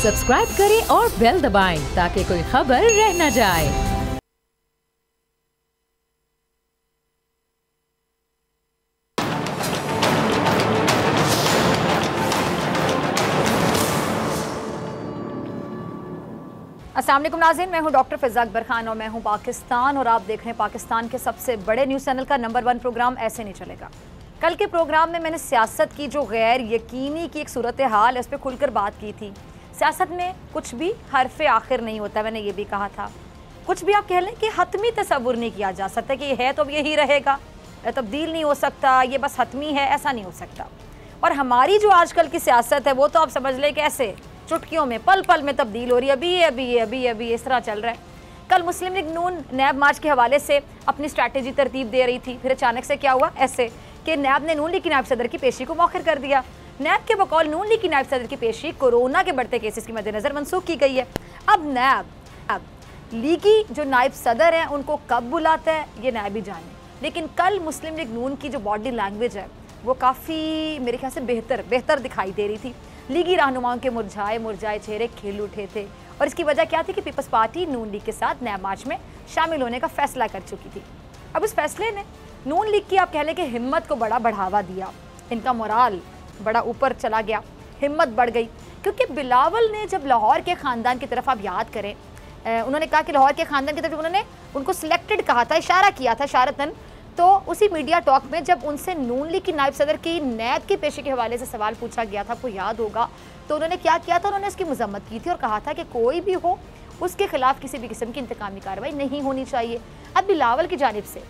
Subscribe करें और bell दबाएं ताकि कोई खबर रह न जाए। अस्सलाम वालेकुम नाज़रीन, मैं हूं डॉक्टर फ़िज़ा अकबर खान और मैं हूं पाकिस्तान और आप देख रहे हैं पाकिस्तान के सबसे बड़े न्यूज़ चैनल का नंबर 1 प्रोग्राम ऐसे नहीं चलेगा। कल के प्रोग्राम में मैंने सियासत की जो गैर यकीनी की एक सूरत हाल है उस पर खुलकर बात की थी। सियासत में कुछ भी हरफ आखिर नहीं होता, मैंने ये भी कहा था। कुछ भी आप कह लें कि हतमी तसव्वुर नहीं किया जा सकता कि है तो अब यही रहेगा, तब्दील नहीं हो सकता, ये बस हतमी है, ऐसा नहीं हो सकता। और हमारी जो आजकल की सियासत है वो तो आप समझ लें कैसे चुटकियों में पल पल में तब्दील हो रही है, अभी इस तरह चल रहा है। कल मुस्लिम लीग नून नैब मार्च के हवाले से अपनी स्ट्रैटेजी तरतीब दे रही थी, फिर अचानक से क्या हुआ ऐसे कि नैब ने नून लीग की नायब सदर की पेशी को मौखर कर दिया। नैब के बकौल नून लीग की नायब सदर की पेशी कोरोना के बढ़ते केसेस की मद्देनजर मनसूख की गई है। अब नैब लीगी जो नायब सदर हैं उनको कब बुलाता है ये नैब ही जाने, लेकिन कल मुस्लिम लीग नून की जो बॉडी लैंग्वेज है वो काफ़ी मेरे ख्याल से बेहतर दिखाई दे रही थी। लीगी रहनुमाओं के मुरझाए चेहरे खिल उठे थे और इसकी वजह क्या थी कि पीपल्स पार्टी नून लीग के साथ नैब मार्च में शामिल होने का फैसला कर चुकी थी। अब उस फैसले ने नून लीग की आप कह लें कि हिम्मत को बड़ा बढ़ावा दिया, इनका मोराल बड़ा ऊपर चला गया, हिम्मत बढ़ गई। क्योंकि बिलावल ने जब लाहौर के ख़ानदान की तरफ आप याद करें, उन्होंने कहा कि लाहौर के ख़ानदान की तरफ उन्होंने उनको सिलेक्टेड कहा था, इशारा किया था इशारतन, तो उसी मीडिया टॉक में जब उनसे नून लीग की नायब सदर की नैब की पेशी के हवाले से सवाल पूछा गया था, आपको याद होगा, तो उन्होंने क्या किया था, उन्होंने इसकी मजम्मत की थी और कहा था कि कोई भी हो उसके खिलाफ किसी भी किस्म की इंतकामी कार्रवाई नहीं होनी चाहिए। अब बिलावल की जानिब से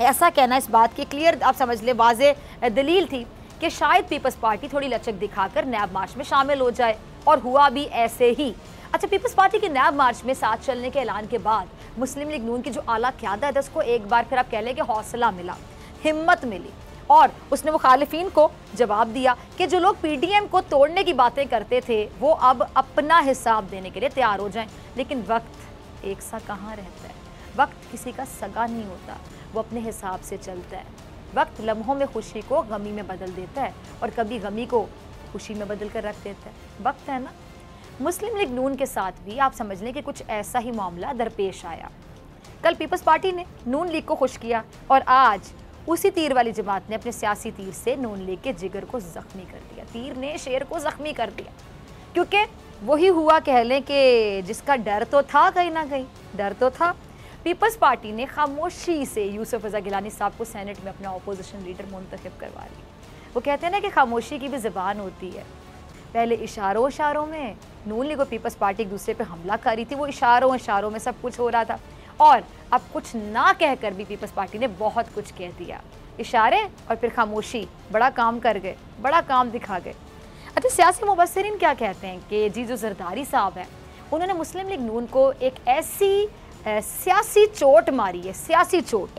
ऐसा कहना इस बात की क्लियर आप समझ ले वाज़े दलील थी कि शायद पीपल्स पार्टी थोड़ी लचक दिखाकर नैब मार्च में शामिल हो जाए, और हुआ भी ऐसे ही। अच्छा, पीपल्स पार्टी के नैब मार्च में साथ चलने के ऐलान के बाद मुस्लिम लीग नून की जो आला क़यादत है उसको एक बार फिर आप कह लें कि हौसला मिला, हिम्मत मिली, और उसने मुखालिफिन को जवाब दिया कि जो लोग पीडीएम को तोड़ने की बातें करते थे वो अब अपना हिसाब देने के लिए तैयार हो जाएं। लेकिन वक्त एक सा कहाँ रहता है, वक्त किसी का सगा नहीं होता, वो अपने हिसाब से चलता है। वक्त लम्हों में खुशी को गमी में बदल देता है और कभी गमी को खुशी में बदल कर रख देता है। वक्त है ना। मुस्लिम लीग नून के साथ भी आप समझ लें कि कुछ ऐसा ही मामला दरपेश आया। कल पीपल्स पार्टी ने नून लीग को खुश किया और आज उसी तीर वाली जमात ने अपने सियासी तीर से नून लीग के जिगर को जख्मी कर दिया। तीर ने शेर को जख्मी कर दिया, क्योंकि वही हुआ कह लें कि जिसका डर तो था, कहीं ना कहीं डर तो था। पीपल्स पार्टी ने खामोशी से यूसुफ रज़ा गिलानी साहब को सेनेट में अपना अपोजिशन लीडर मुंतखब करवा लिया। वो कहते हैं ना कि खामोशी की भी ज़बान होती है। पहले इशारों में नून लीग और पीपल्स पार्टी एक दूसरे पे हमला कर रही थी, वो इशारों में सब कुछ हो रहा था, और अब कुछ ना कहकर भी पीपल्स पार्टी ने बहुत कुछ कह दिया। इशारे और फिर खामोशी बड़ा काम कर गए, बड़ा काम दिखा गए। अच्छा, सियासी मुबस्सिरीन क्या कहते हैं कि जी जो जरदारी साहब हैं उन्होंने मुस्लिम लीग नून को एक ऐसी सियासी चोट मारी है, सियासी चोट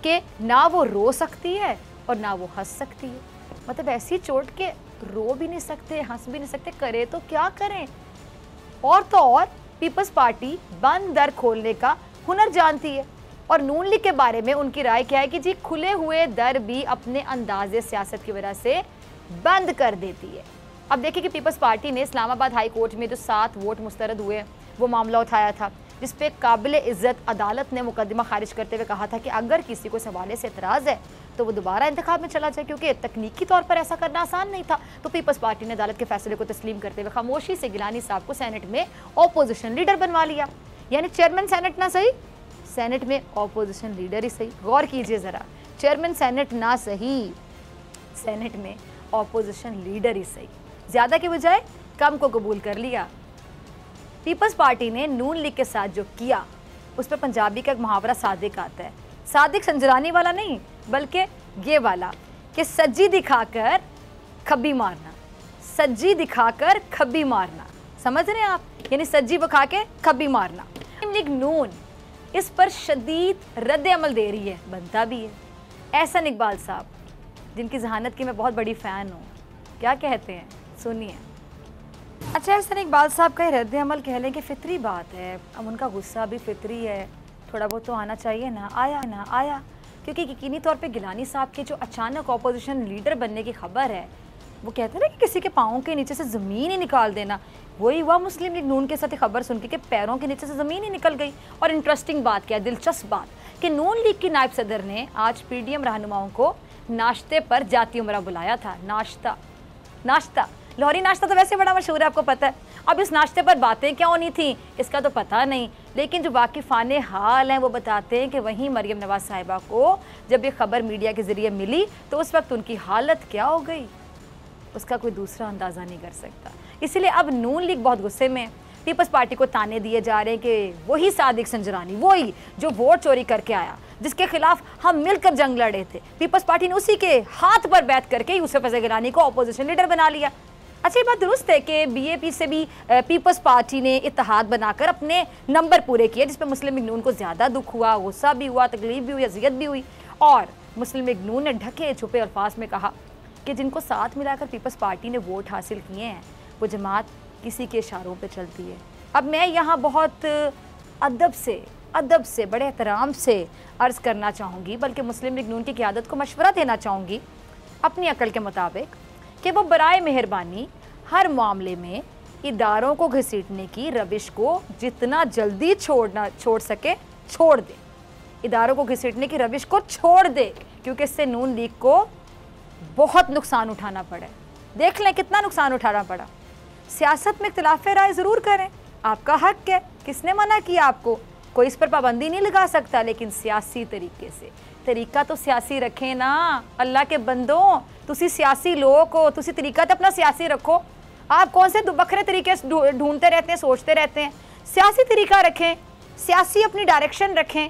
कि ना वो रो सकती है और ना वो हंस सकती है। मतलब ऐसी चोट के रो भी नहीं सकते, हंस भी नहीं सकते, करे तो क्या करें। और तो और पीपल्स पार्टी बंद दर खोलने का हुनर जानती है, और नून लीग के बारे में उनकी राय क्या है कि जी खुले हुए दर भी अपने अंदाजे सियासत की वजह से बंद कर देती है। अब देखिए कि पीपल्स पार्टी ने इस्लामाबाद हाई कोर्ट में जो 7 वोट मुस्तरद हुए वो मामला उठाया था, जिस पे काबिल इज़्ज़त अदालत ने मुकदमा खारिज करते हुए कहा था कि अगर किसी को इस हवाले से एतराज़ है तो वो दोबारा इंतखाब में चला जाए, क्योंकि तकनीकी तौर पर ऐसा करना आसान नहीं था। तो पीपल्स पार्टी ने अदालत के फैसले को तस्लीम करते हुए खामोशी से गिलानी साहब को सेनेट में अपोजिशन लीडर बनवा लिया। यानी चेयरमैन सेनेट ना सही, सेनेट में अपोजिशन लीडर ही सही। गौर कीजिए ज़रा, चेयरमैन सेनेट ना सही, सेनेट में अपोजिशन लीडर ही सही। ज़्यादा के बजाय कम को कबूल कर लिया। पीपल्स पार्टी ने नून लीग के साथ जो किया उस पर पंजाबी का एक मुहावरा सादिक आता है, सादिक संजरानी वाला नहीं बल्कि ये वाला कि सज्जी दिखाकर खब्बी मारना, सज्जी दिखाकर खब्बी मारना, समझ रहे हैं आप, यानी सज्जी बखा के खब्बी मारना। मुस्लिम लीग नून इस पर शदीद रद्द अमल दे रही है, बनता भी है। एहसन इकबाल साहब जिनकी जहानत की मैं बहुत बड़ी फ़ैन हूँ, क्या कहते हैं सुनिए। अच्छा, एहसन इकबाल साहब का रद्द अमल कह लें कि फितरी बात है, अब उनका गुस्सा भी फितरी है, थोड़ा बहुत तो आना चाहिए ना आया, क्योंकि यकीनी तौर पे गिलानी साहब के जो अचानक अपोजिशन लीडर बनने की खबर है वो कहते हैं ना कि किसी के पाँव के नीचे से ज़मीन ही निकाल देना, वही हुआ मुस्लिम लीग नून के साथ एक खबर सुन के पैरों के नीचे से ज़मीन ही निकल गई। और इंटरेस्टिंग बात क्या है, दिलचस्प बात कि नून लीग की नायब सदर ने आज पीडीएम रहनुमाओं को नाश्ते पर जाती उमरा बुलाया था। नाश्ता लाहौरी नाश्ता तो वैसे बड़ा मशहूर है, आपको पता है। अब इस नाश्ते पर बातें क्या होनी थी इसका तो पता नहीं, लेकिन जो वाकिफ़ाने हाल हैं वो बताते हैं कि वहीं मरियम नवाज साहिबा को जब ये खबर मीडिया के ज़रिए मिली तो उस वक्त उनकी हालत क्या हो गई, उसका कोई दूसरा अंदाज़ा नहीं कर सकता। इसीलिए अब नून लीग बहुत गुस्से में, पीपल्स पार्टी को ताने दिए जा रहे हैं कि वही सादिक संजरानी, वही जो वोट चोरी करके आया, जिसके खिलाफ हम मिलकर जंग लड़े थे, पीपल्स पार्टी ने उसी के हाथ पर बैठ करके यूसुफ फजल गिलानी को अपोजिशन लीडर बना लिया। अच्छा, ये बात दुरुस्त है कि बीएपी से भी पीपल्स पार्टी ने इत्तेहाद बनाकर अपने नंबर पूरे किए, जिस पर मुस्लिम लीग नून को ज़्यादा दुख हुआ, गुस्सा भी हुआ, तकलीफ भी हुई, अजियत भी हुई। और मुस्लिम लीग नून ने ढके छुपे अल्फाज में कहा कि जिनको साथ मिलाकर पीपल्स पार्टी ने वोट हासिल किए हैं वो जमात किसी के इशारों पे चलती है। अब मैं यहाँ बहुत अदब से बड़े एहतराम से अर्ज़ करना चाहूँगी, बल्कि मुस्लिम लीग नून की क़यादत को मशवरा देना चाहूँगी अपनी अकल के मुताबिक कि वो बराए मेहरबानी हर मामले में इदारों को घसीटने की रविश को जितना जल्दी छोड़ सके छोड़ दे, इदारों को घसीटने की रविश को छोड़ दे, क्योंकि इससे नून लीग को बहुत नुकसान उठाना पड़ा। देख लें कितना नुकसान उठाना पड़ा। सियासत में इख्तिलाफ राय ज़रूर करें, आपका हक है, किसने मना किया आपको, कोई इस पर पाबंदी नहीं लगा सकता, लेकिन सियासी तरीके से, तरीका तो सियासी रखें ना। अल्लाह के बंदों, तुसी सियासी लोग हो, तुसी तरीका तो अपना सियासी रखो। आप कौन से बखरे तरीके ढूंढते रहते हैं, सोचते रहते हैं। सियासी तरीका रखें, सियासी अपनी डायरेक्शन रखें,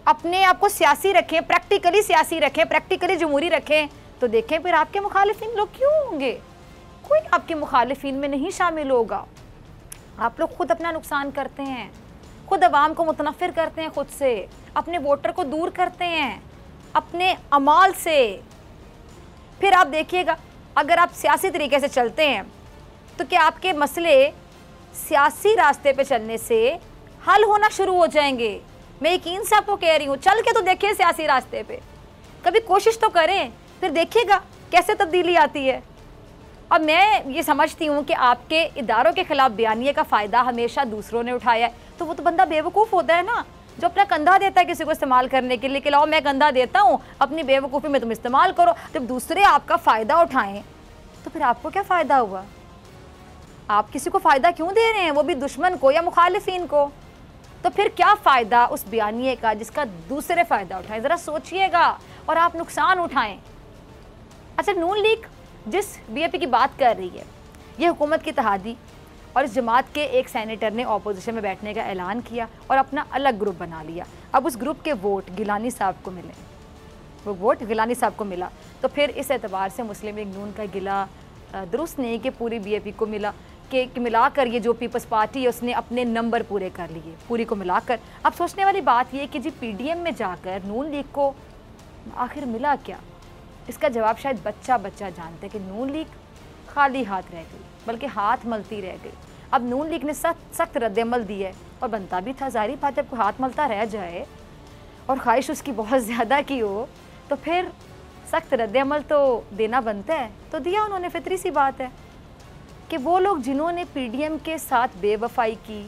अपने आप को सियासी रखें, प्रैक्टिकली सियासी रखें, प्रैक्टिकली जमहूरी रखें, तो देखें फिर आपके मुखालिफिन लोग क्यों होंगे। कोई आपके मुखालिफिन में नहीं शामिल होगा। आप लोग खुद अपना नुकसान करते हैं, खुद अवाम को मुतनफ़िर करते हैं, खुद से अपने वोटर को दूर करते हैं अपने अमाल से। फिर आप देखिएगा, अगर आप सियासी तरीके से चलते हैं तो क्या आपके मसले सियासी रास्ते पे चलने से हल होना शुरू हो जाएंगे। मैं यकीन से आपको कह रही हूँ, चल के तो देखिए सियासी रास्ते पे, कभी कोशिश तो करें, फिर देखिएगा कैसे तब्दीली आती है। अब मैं ये समझती हूँ कि आपके इदारों के खिलाफ बयानिए का फ़ायदा हमेशा दूसरों ने उठाया है, तो वो तो बंदा बेवकूफ़ होता है ना, जो अपना कंधा देता है किसी को इस्तेमाल करने के लिए कि लाओ मैं कंधा देता हूँ, अपनी बेवकूफ़ी में तुम इस्तेमाल करो। जब दूसरे आपका फ़ायदा उठाएं तो फिर आपको क्या फ़ायदा हुआ। आप किसी को फ़ायदा क्यों दे रहे हैं, वो भी दुश्मन को या मुखालिफिन को। तो फिर क्या फ़ायदा उस बयानिए का जिसका दूसरे फ़ायदा उठाएं। ज़रा सोचिएगा और आप नुकसान उठाएं। अच्छा, नून लीग जिस बीएपी की बात कर रही है, ये हुकूमत की इत्तेहादी और इस जमात के एक सेनेटर ने अपोजिशन में बैठने का ऐलान किया और अपना अलग ग्रुप बना लिया। अब उस ग्रुप के वोट गिलानी साहब को मिले, वो वोट गिलानी साहब को मिला, तो फिर इस एतबार से मुस्लिम लीग नून का गिला दुरुस्त नहीं कि पूरी बीएपी को मिला, कि मिलाकर ये जो पीपल्स पार्टी है उसने अपने नंबर पूरे कर लिए, पूरी को मिलाकर। अब सोचने वाली बात ये कि जी पीडीएम में जाकर नून लीग को आखिर मिला क्या। इसका जवाब शायद बच्चा जानते कि नून लीग खाली हाथ रह गई, बल्कि हाथ मलती रह गई। अब नून लीग ने सख्त रद्दअमल दी है और बनता भी था। ज़ाहिर बात जब कोई हाथ मलता रह जाए और ख्वाहिश उसकी बहुत ज़्यादा की हो तो फिर सख्त रद्दअमल तो देना बनता है, तो दिया उन्होंने। फितरी सी बात है कि वो लोग जिन्होंने पीडीएम के साथ बेवफाई की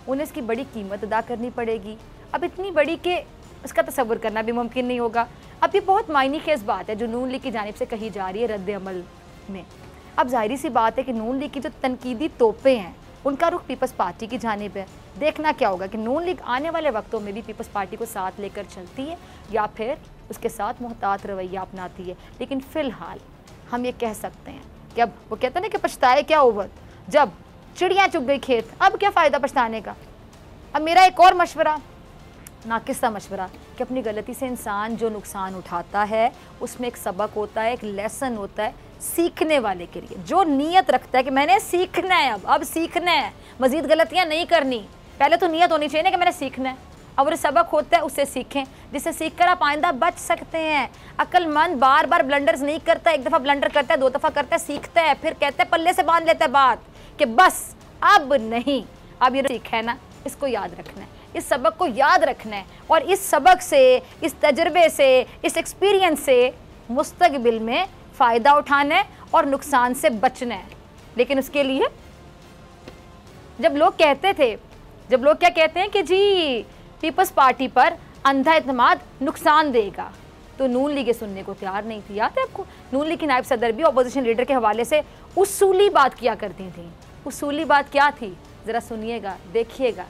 उन्हें इसकी बड़ी कीमत अदा करनी पड़ेगी। अब इतनी बड़ी कि इसका तसव्वुर करना भी मुमकिन नहीं होगा। अब ये बहुत मायने खेज बात है जो नून लीग की जानिब से कही जा रही है रद्दअमल में। अब जाहिर सी बात है कि नून लीग की जो तनकीदी तोपें हैं उनका रुख पीपल्स पार्टी की जानिब है। देखना क्या होगा कि नून लीग आने वाले वक्तों में भी पीपल्स पार्टी को साथ लेकर चलती है या फिर उसके साथ मुहतात रवैया अपनाती है। लेकिन फ़िलहाल हम ये कह सकते हैं कि अब वो कहते हैं ना कि पछताए क्या उवत, जब चिड़ियाँ चुग गई खेत, अब क्या फ़ायदा पछताने का। अब मेरा एक और मशवरा, नाकिस्ता मशवरा, कि अपनी गलती से इंसान जो नुकसान उठाता है उसमें एक सबक होता है, एक लेसन होता है सीखने वाले के लिए। जो नीयत रखता है कि मैंने सीखना है, अब सीखना है, मज़ीद गलतियाँ नहीं करनी, पहले तो नीयत होनी चाहिए ना कि मैंने सीखना है। अब वो सबक होता है उससे सीखें, जिससे सीख कर आप आइंदा बच सकते हैं। अक्लमंद बार बार ब्लंडर्स नहीं करता, एक दफ़ा ब्लंडर करता है, 2 दफ़ा करता है, सीखता है, फिर कहता है, पल्ले से बांध लेता है बात कि बस अब नहीं, अब ये सीखा है ना, इसको याद रखना है, इस सबक को याद रखना है और इस सबक से, इस तजर्बे से, इस एक्सपीरियंस से मुस्तकबिल में फ़ायदा उठाना है और नुकसान से बचना है। लेकिन उसके लिए जब लोग क्या कहते हैं कि जी पीपल्स पार्टी पर अंधा इत्मीनान नुकसान देगा, तो नून लीग सुनने को तैयार नहीं थी। याद है आपको, नून लीग की नायब सदर भी अपोजिशन लीडर के हवाले से उसूली बात किया करती थी। उसूली बात क्या थी, ज़रा सुनिएगा, देखिएगा।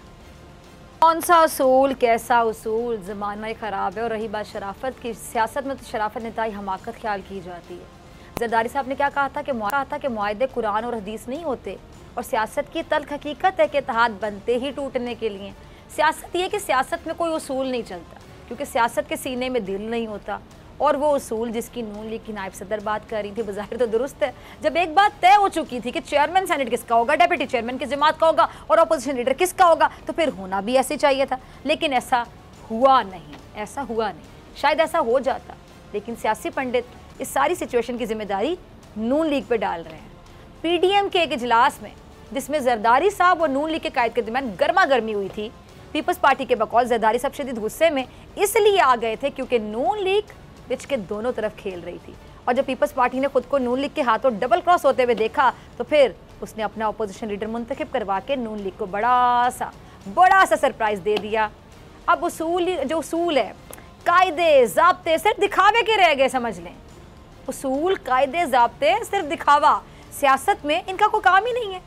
कौन सा उसूल, कैसा उसूल, ज़माना ही ख़राब है। और रही बात शराफत की, सियासत में तो शराफत नेताई हमाकत ख्याल की जाती है। जरदारी साहब ने क्या कहा था कि मुआहदे कुरान और हदीस नहीं होते, और सियासत की तल्ख हकीकत है कि इत्तेहाद बनते ही टूटने के लिए। सियासत ये कि सियासत में कोई उसूल नहीं चलता, क्योंकि सियासत के सीने में दिल नहीं होता। और वो उसूल जिसकी नून लीग की नायब सदर बात कर रही थी, बज़ाहिर तो दुरुस्त है। जब एक बात तय हो चुकी थी कि चेयरमैन सेनेट किसका होगा, डेप्यूटी चेयरमैन किस जमात का होगा और अपोजिशन लीडर किसका होगा, तो फिर होना भी ऐसे चाहिए था। लेकिन ऐसा हुआ नहीं। शायद ऐसा हो जाता, लेकिन सियासी पंडित इस सारी सिचुएशन की जिम्मेदारी नून लीग पर डाल रहे हैं। पीडीएम के एक इजलास में, जिसमें जरदारी साहब और नून लीग के कायद के दरमियान गर्मा गर्मी हुई थी, पीपल्स पार्टी के बकौल जरदारी साहब शदीद गुस्से में इसलिए आ गए थे क्योंकि नून लीग पिच के दोनों तरफ खेल रही थी। और जब पीपल्स पार्टी ने खुद को नून लीग के हाथों डबल क्रॉस होते हुए देखा, तो फिर उसने अपना अपोजिशन लीडर मुंतखब करवा के नून लीग को बड़ा सा सरप्राइज दे दिया। अब उसूल है, कायदे ज़ाब्ते सिर्फ दिखावे के रह गए, समझ लें। उसूल, कायदे, ज़ाब्ते सिर्फ दिखावा, सियासत में इनका कोई काम ही नहीं है।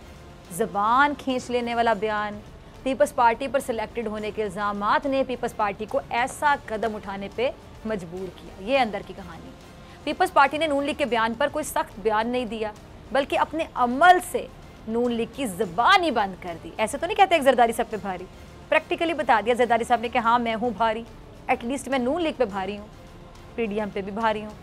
ज़बान खींच लेने वाला बयान, पीपल्स पार्टी पर सिलेक्टेड होने के इल्ज़ामात ने पीपल्स पार्टी को ऐसा कदम उठाने पे मजबूर किया। ये अंदर की कहानी। पीपल्स पार्टी ने नून लीग के बयान पर कोई सख्त बयान नहीं दिया, बल्कि अपने अमल से नून लीग की ज़बान ही बंद कर दी। ऐसे तो नहीं कहते एक जरदारी साहब पे भारी, प्रैक्टिकली बता दिया जरदारी साहब ने कि हाँ मैं हूँ भारी, एटलीस्ट मैं नून लीग पे भारी हूँ, पीडीएम पे भी भारी हूँ।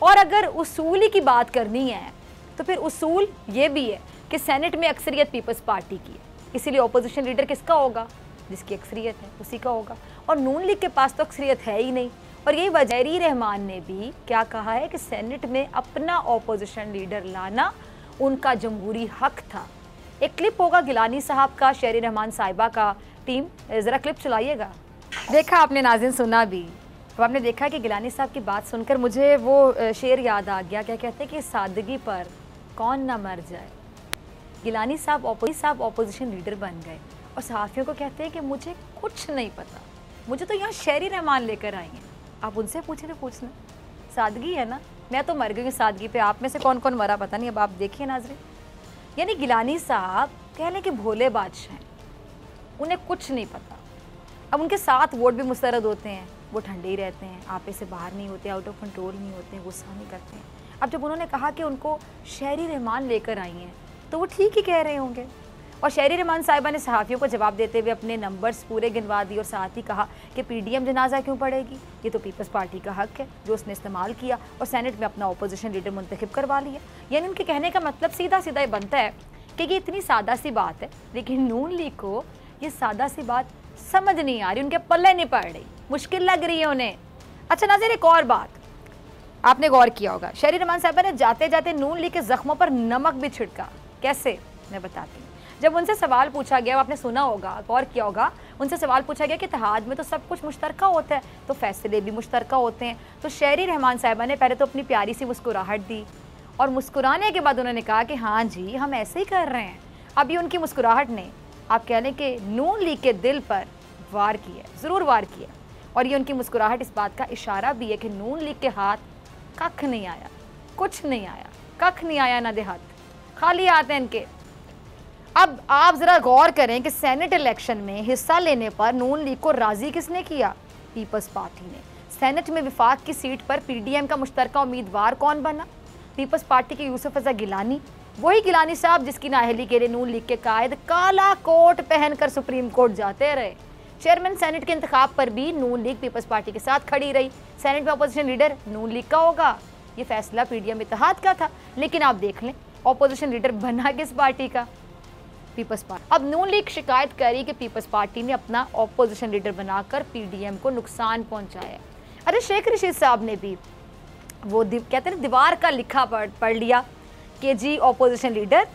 और अगर उसूली की बात करनी है तो फिर उसूल ये भी है कि सेनेट में अक्सरियत पीपल्स पार्टी की है, इसीलिए अपोजिशन लीडर किसका होगा, जिसकी अक्सरियत है उसी का होगा। और नून लीग के पास तो अक्सरियत है ही नहीं। और यही वज़ीर रहमान ने भी क्या कहा है कि सेनेट में अपना अपोजिशन लीडर लाना उनका जमहूरी हक था। एक क्लिप होगा गिलानी साहब का, शेर रहमान साहिबा का। टीम ज़रा क्लिप चलाइएगा। देखा आपने नाज़रीन, सुना भी, तो आपने देखा कि गिलानी साहब की बात सुनकर मुझे वो शेर याद आ गया, क्या कहते हैं कि सादगी पर कौन ना मर जाए। गिलानी साहब अपोजिशन लीडर बन गए और सहाफ़ियों को कहते हैं कि मुझे कुछ नहीं पता, मुझे तो यहाँ शेर रहमान लेकर आई हैं, आप उनसे पूछे तो पूछना। सादगी है ना, मैं तो मर गई हूँ सादगी पे, आप में से कौन कौन मरा पता नहीं। अब आप देखिए नाज़रीन, यानी गिलानी साहब कह लें कि भोले बादशाह हैं, उन्हें कुछ नहीं पता। अब उनके साथ वोट भी मुस्तरद होते हैं, वो ठंडे ही रहते हैं, आपे से बाहर नहीं होते, आउट ऑफ कंट्रोल नहीं होते, गुस्सा नहीं करते हैं। अब जब उन्होंने कहा कि उनको शेरी रहमान लेकर आई हैं, तो वो ठीक ही कह रहे होंगे। और शेरी रहमान साहिबा ने सहाफ़ियों को जवाब देते हुए अपने नंबर्स पूरे गिनवा दिए और साथ ही कहा कि पीडीएम जनाजा क्यों पड़ेगी, ये तो पीपल्स पार्टी का हक है जो उसने इस्तेमाल किया और सेनेट में अपना अपोजिशन लीडर मुंतखब करवा लिया। यानी उनके कहने का मतलब सीधा सीधा ये बनता है कि ये इतनी सादा सी बात है, लेकिन नून लीग को ये सादा सी बात समझ नहीं आ रही, उनके पल्ले नहीं पड़ रही, मुश्किल लग रही है उन्हें। अच्छा नाज़रीन, एक और बात आपने गौर किया होगा, शेरी रहमान साहिबा ने जाते जाते नून लीग के ज़ख्मों पर नमक भी छिड़का। कैसे, मैं बताती हूँ। जब उनसे सवाल पूछा गया, आपने सुना होगा, गौर किया होगा, उनसे सवाल पूछा गया कि इत्तेहाद में तो सब कुछ मुश्तरका होता है, तो फैसले भी मुश्तरका होते हैं। तो शेरी रहमान साहिबा ने पहले तो अपनी प्यारी सी मुस्कुराहट दी और मुस्कुराने के बाद उन्होंने कहा कि हाँ जी हम ऐसे ही कर रहे हैं। अभी उनकी मुस्कुराहट ने, आप कह लें कि नून लीग के दिल पर वार किया, ज़रूर वार किया। और ये उनकी मुस्कुराहट इस बात का इशारा भी है कि नून लीग के हाथ कख नहीं आया, कुछ नहीं आया, कख नहीं आया ना देहात, खाली हाथ हैं इनके। अब आप ज़रा गौर करें कि सेनेट इलेक्शन में हिस्सा लेने पर नून लीग को राज़ी किसने किया, पीपल्स पार्टी ने। सेनेट में विफाक की सीट पर पीडीएम का मुश्तरका उम्मीदवार कौन बना, पीपल्स पार्टी के यूसुफ रज़ा गिलानी, वही गिलानी साहब जिसकी नाअहली के लिए नून लीग के कायद काला कोट पहनकर सुप्रीम कोर्ट जाते रहे। चेयरमैन सेनेट के इंतखाब पर भी नून लीग पीपल्स पार्टी के साथ खड़ी रही। सेनेट में अपोजिशन लीडर नून लीग का होगा, ये फैसला पीडीएम इत्तेहाद का था, लेकिन आप देख लें अपोजिशन लीडर बना किस पार्टी का, पीपल्स पार्टी। अब नून लीग शिकायत करी कि पीपल्स पार्टी ने अपना अपोजिशन लीडर बनाकर पीडीएम को नुकसान पहुंचाया। अरे शेख रशीद साहब ने भी वो कहते हैं दीवार का लिखा पढ़ लिया कि जी अपोजिशन लीडर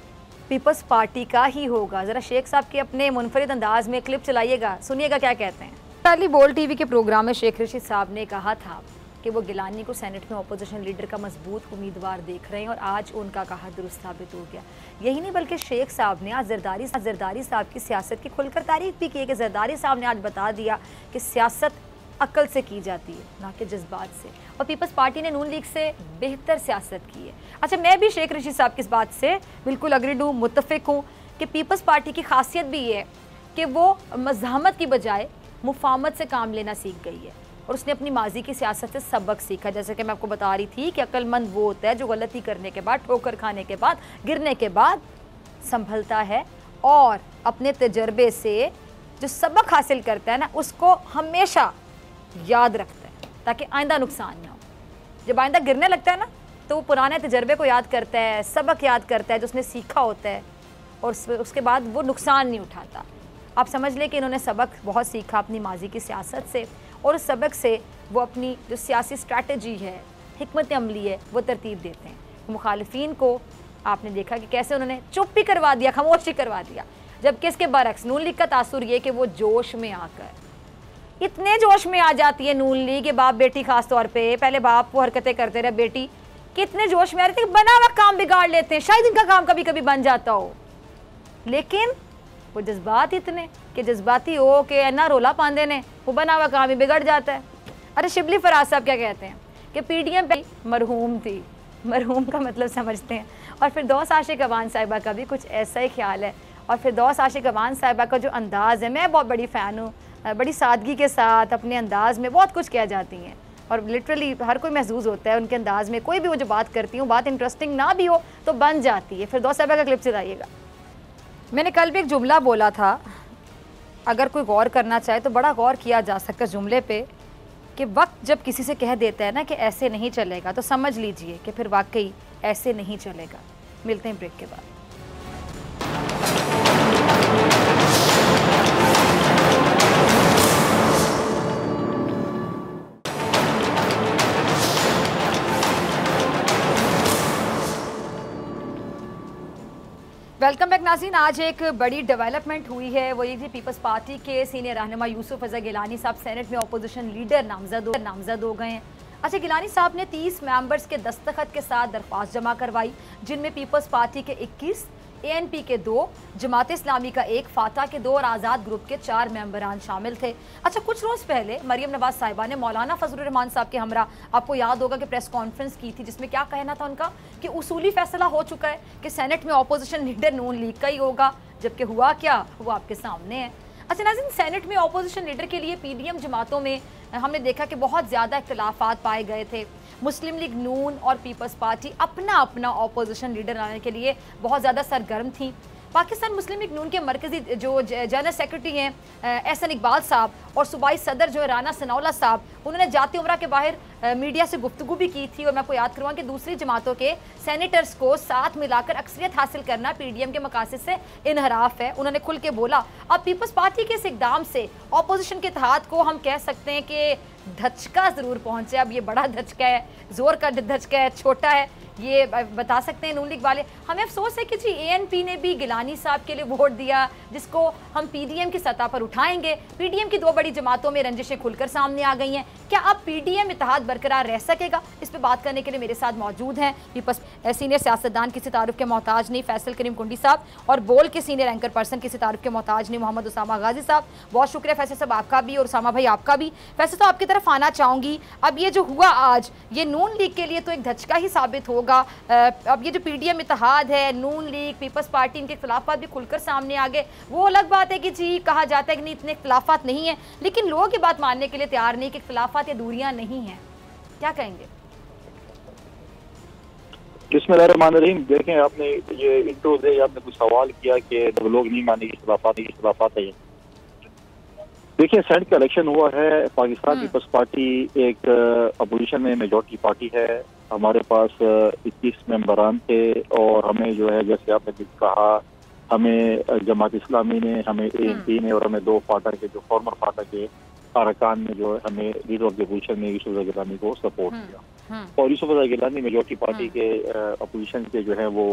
पीपल्स पार्टी का ही होगा। ज़रा शेख साहब के अपने मुनफरिद अंदाज में क्लिप चलाइएगा, सुनिएगा क्या कहते हैं। पहली बोल टीवी के प्रोग्राम में शेख रशीद साहब ने कहा था कि वो गिलानी को सेनेट में अपोजिशन लीडर का मजबूत उम्मीदवार देख रहे हैं और आज उनका कहा दुरुस्त साबित हो गया। यही नहीं बल्कि शेख साहब ने आज जरदारी साहब की सियासत की खुलकर तारीफ भी की है कि जरदारी साहब ने आज बता दिया कि सियासत अक्ल से की जाती है ना कि जज्बात से, और पीपल्स पार्टी ने नून लीग से बेहतर सियासत की है। अच्छा, मैं भी शेख रशीद साहब की इस बात से बिल्कुल अग्रीड हूँ, मुत्तफिक हूँ कि पीपल्स पार्टी की खासियत भी ये है कि वो मज़ाहमत की बजाय मुफाहमत से काम लेना सीख गई है और उसने अपनी माजी की सियासत से सबक सीखा। जैसे कि मैं आपको बता रही थी कि अक्लमंद वो होता है जो गलती करने के बाद, ठोकर खाने के बाद, गिरने के बाद संभलता है और अपने तजर्बे से जो सबक हासिल करता है ना उसको हमेशा याद रखता है ताकि आइंदा नुकसान ना हो। जब आइंदा गिरने लगता है ना तो वो पुराने तजर्बे को याद करता है, सबक याद करता है जो उसने सीखा होता है और उसके बाद वो नुकसान नहीं उठाता। आप समझ लें कि इन्होंने सबक बहुत सीखा अपनी माजी की सियासत से और उस सबक से वो अपनी जो सियासी स्ट्रैटेजी है, हिकमत अमली है, वो तरतीब देते हैं। मुखालिफिन को आपने देखा कि कैसे उन्होंने चुप भी करवा दिया, खामोशी करवा दिया, जबकि इसके बरक्स नून लीग का तासुर ये कि वो जोश में आकर इतने जोश में आ जाती है नून लीग के बाप बेटी, खास तौर पे पहले बाप वो हरकतें करते रहे, बेटी कितने जोश में आ रही थी, बना हुआ काम बिगाड़ लेते हैं, शायद इनका काम कभी कभी बन जाता हो, लेकिन वो जज्बात इतने कि जज्बाती हो के ना रोला पांदे ने वो बना हुआ काम ही बिगड़ जाता है। अरे शिबली फराज साहब क्या कहते हैं कि पीडीएम पे मरहूम थी, मरहूम का मतलब समझते हैं, और फिर दोस्त आशिक अवान साहिबा का भी कुछ ऐसा ही ख्याल है। और फिर दोस्त आशिक अवान साहिबा का जो अंदाज़ है, मैं बहुत बड़ी फ़ैन हूँ, बड़ी सादगी के साथ अपने अंदाज़ में बहुत कुछ कह जाती हैं और लिटरली हर कोई महसूस होता है उनके अंदाज़ में, कोई भी वो जो बात करती हूँ बात इंटरेस्टिंग ना भी हो तो बन जाती है। फिर दोस्त साहिबा का क्लिप से आइएगा। मैंने कल भी एक जुमला बोला था, अगर कोई गौर करना चाहे तो बड़ा गौर किया जा सकता है जुमले पे कि वक्त जब किसी से कह देता है ना कि ऐसे नहीं चलेगा तो समझ लीजिए कि फिर वाकई ऐसे नहीं चलेगा। मिलते हैं ब्रेक के बाद। वेलकम बैक नाज़रीन। आज एक बड़ी डेवलपमेंट हुई है, वो ये थी पीपल्स पार्टी के सीनियर रहनुमा यूसुफ रज़ा गिलानी साहब सेनेट में अपोजिशन लीडर नामजद हो गए हैं। अच्छा, गिलानी साहब ने 30 मेंबर्स के दस्तखत के साथ दरख्वास्त जमा करवाई, जिनमें पीपल्स पार्टी के 21, एएनपी के 2, जमात इस्लामी का 1, फाता के 2 और आज़ाद ग्रुप के 4 मेंबरान शामिल थे। अच्छा, कुछ रोज़ पहले मरियम नवाज साहिबा ने मौलाना फजलुर रहमान साहब के हमरा, आपको याद होगा कि प्रेस कॉन्फ्रेंस की थी जिसमें क्या कहना था उनका कि उसूली फैसला हो चुका है कि सेनेट में अपोजिशन लीडर नून लीग का ही होगा, जबकि हुआ क्या, वो आपके सामने है। अच्छा नाज़रीन, सेनेट में अपोजिशन लीडर के लिए पीडीएम जमातों में हमने देखा कि बहुत ज़्यादा इख्तिलाफात पाए गए थे। मुस्लिम लीग नून और पीपल्स पार्टी अपना अपना अपोजिशन लीडर लाने के लिए बहुत ज़्यादा सरगर्म थी। पाकिस्तान मुस्लिम लीग नून के मरकज़ी जो जनरल सेक्रेटरी हैं एहसन इकबाल साहब और सूबाई सदर जो है राना सनाउल्लाह साहब, उन्होंने जाती उम्रा के बाहर मीडिया से गुफ्तगू भी की थी। और मैं आपको याद करवाऊँ कि दूसरी जमातों के सेनेटर्स को साथ मिलाकर अक्सरियत हासिल करना पीडीएम के मकासद से इनहराफ है। उन्होंने खुल के बोला। अब पीपल्स पार्टी के इस इकदाम से अपोजिशन के इत्तेहाद को हम कह सकते हैं कि धचका ज़रूर पहुँचे। अब ये बड़ा धचका है, ज़ोर का धचका है, छोटा है, ये बता सकते हैं नून लीग वाले। हमें अफसोस है कि जी एएनपी ने भी गिलानी साहब के लिए वोट दिया, जिसको हम पीडीएम की सतह पर उठाएंगे। पीडीएम की 2 बड़ी जमातों में रंजिशें खुलकर सामने आ गई हैं। क्या अब पीडीएम इत्तेहाद बरकरार रह सकेगा? इस पर बात करने के लिए मेरे साथ मौजूद हैं पीपल्स सीनियर सियासतदान किसी तारुफ के मोहताज नहीं फैसल करीम कुंडी साहब, और बोल के सीनियर एंकर पर्सन किसी तारुफ के मोहताज नहीं मोहम्मद उसामा गाजी साहब। बहुत शुक्रिया फैसल साहब आपका भी और उसामा भाई आपका भी। फैसल साहब आपकी तरफ आना चाहूँगी। अब ये जो हुआ आज, ये नून लीग के लिए तो एक धचका ही साबित होगा। अब ये जो पीडीएम इत्तेहाद है, नून लीग पीपल्स पार्टी, इनके इख्तिलाफात भी खुलकर सामने आ गए। वो अलग बात है कि जी कहा जाता है कि नहीं इतने इख्तिलाफात नहीं है, लेकिन लोग ये बात मानने के लिए तैयार नहीं कि इख्तिलाफात या दूरियां नहीं हैं। क्या कहेंगे? बिस्मिल्लाहिर्रहमानिर्रहीम। देखें, आपने ये इंट्रो दे आपने कुछ सवाल किया कि लोग नहीं मानेंगे इख्तिलाफात है। देखिए, सेनेट का इलेक्शन हुआ है, पाकिस्तान पीपल्स पार्टी एक अपोजिशन में मेजॉरिटी पार्टी है। हमारे पास 21 मेंबरान थे और हमें जो है जैसे आपने कहा, हमें जमात इस्लामी ने, हमें एएनपी ने और हमें 2 फाटा के जो फॉर्मर फाटा के अरकान ने जो है हमें लीडर ऑफ द अपोजिशन में यूसुफ रज़ा गिलानी को सपोर्ट किया। और यूसुफ रज़ा गिलानी मेजॉरिटी पार्टी के अपोजिशन के जो है वो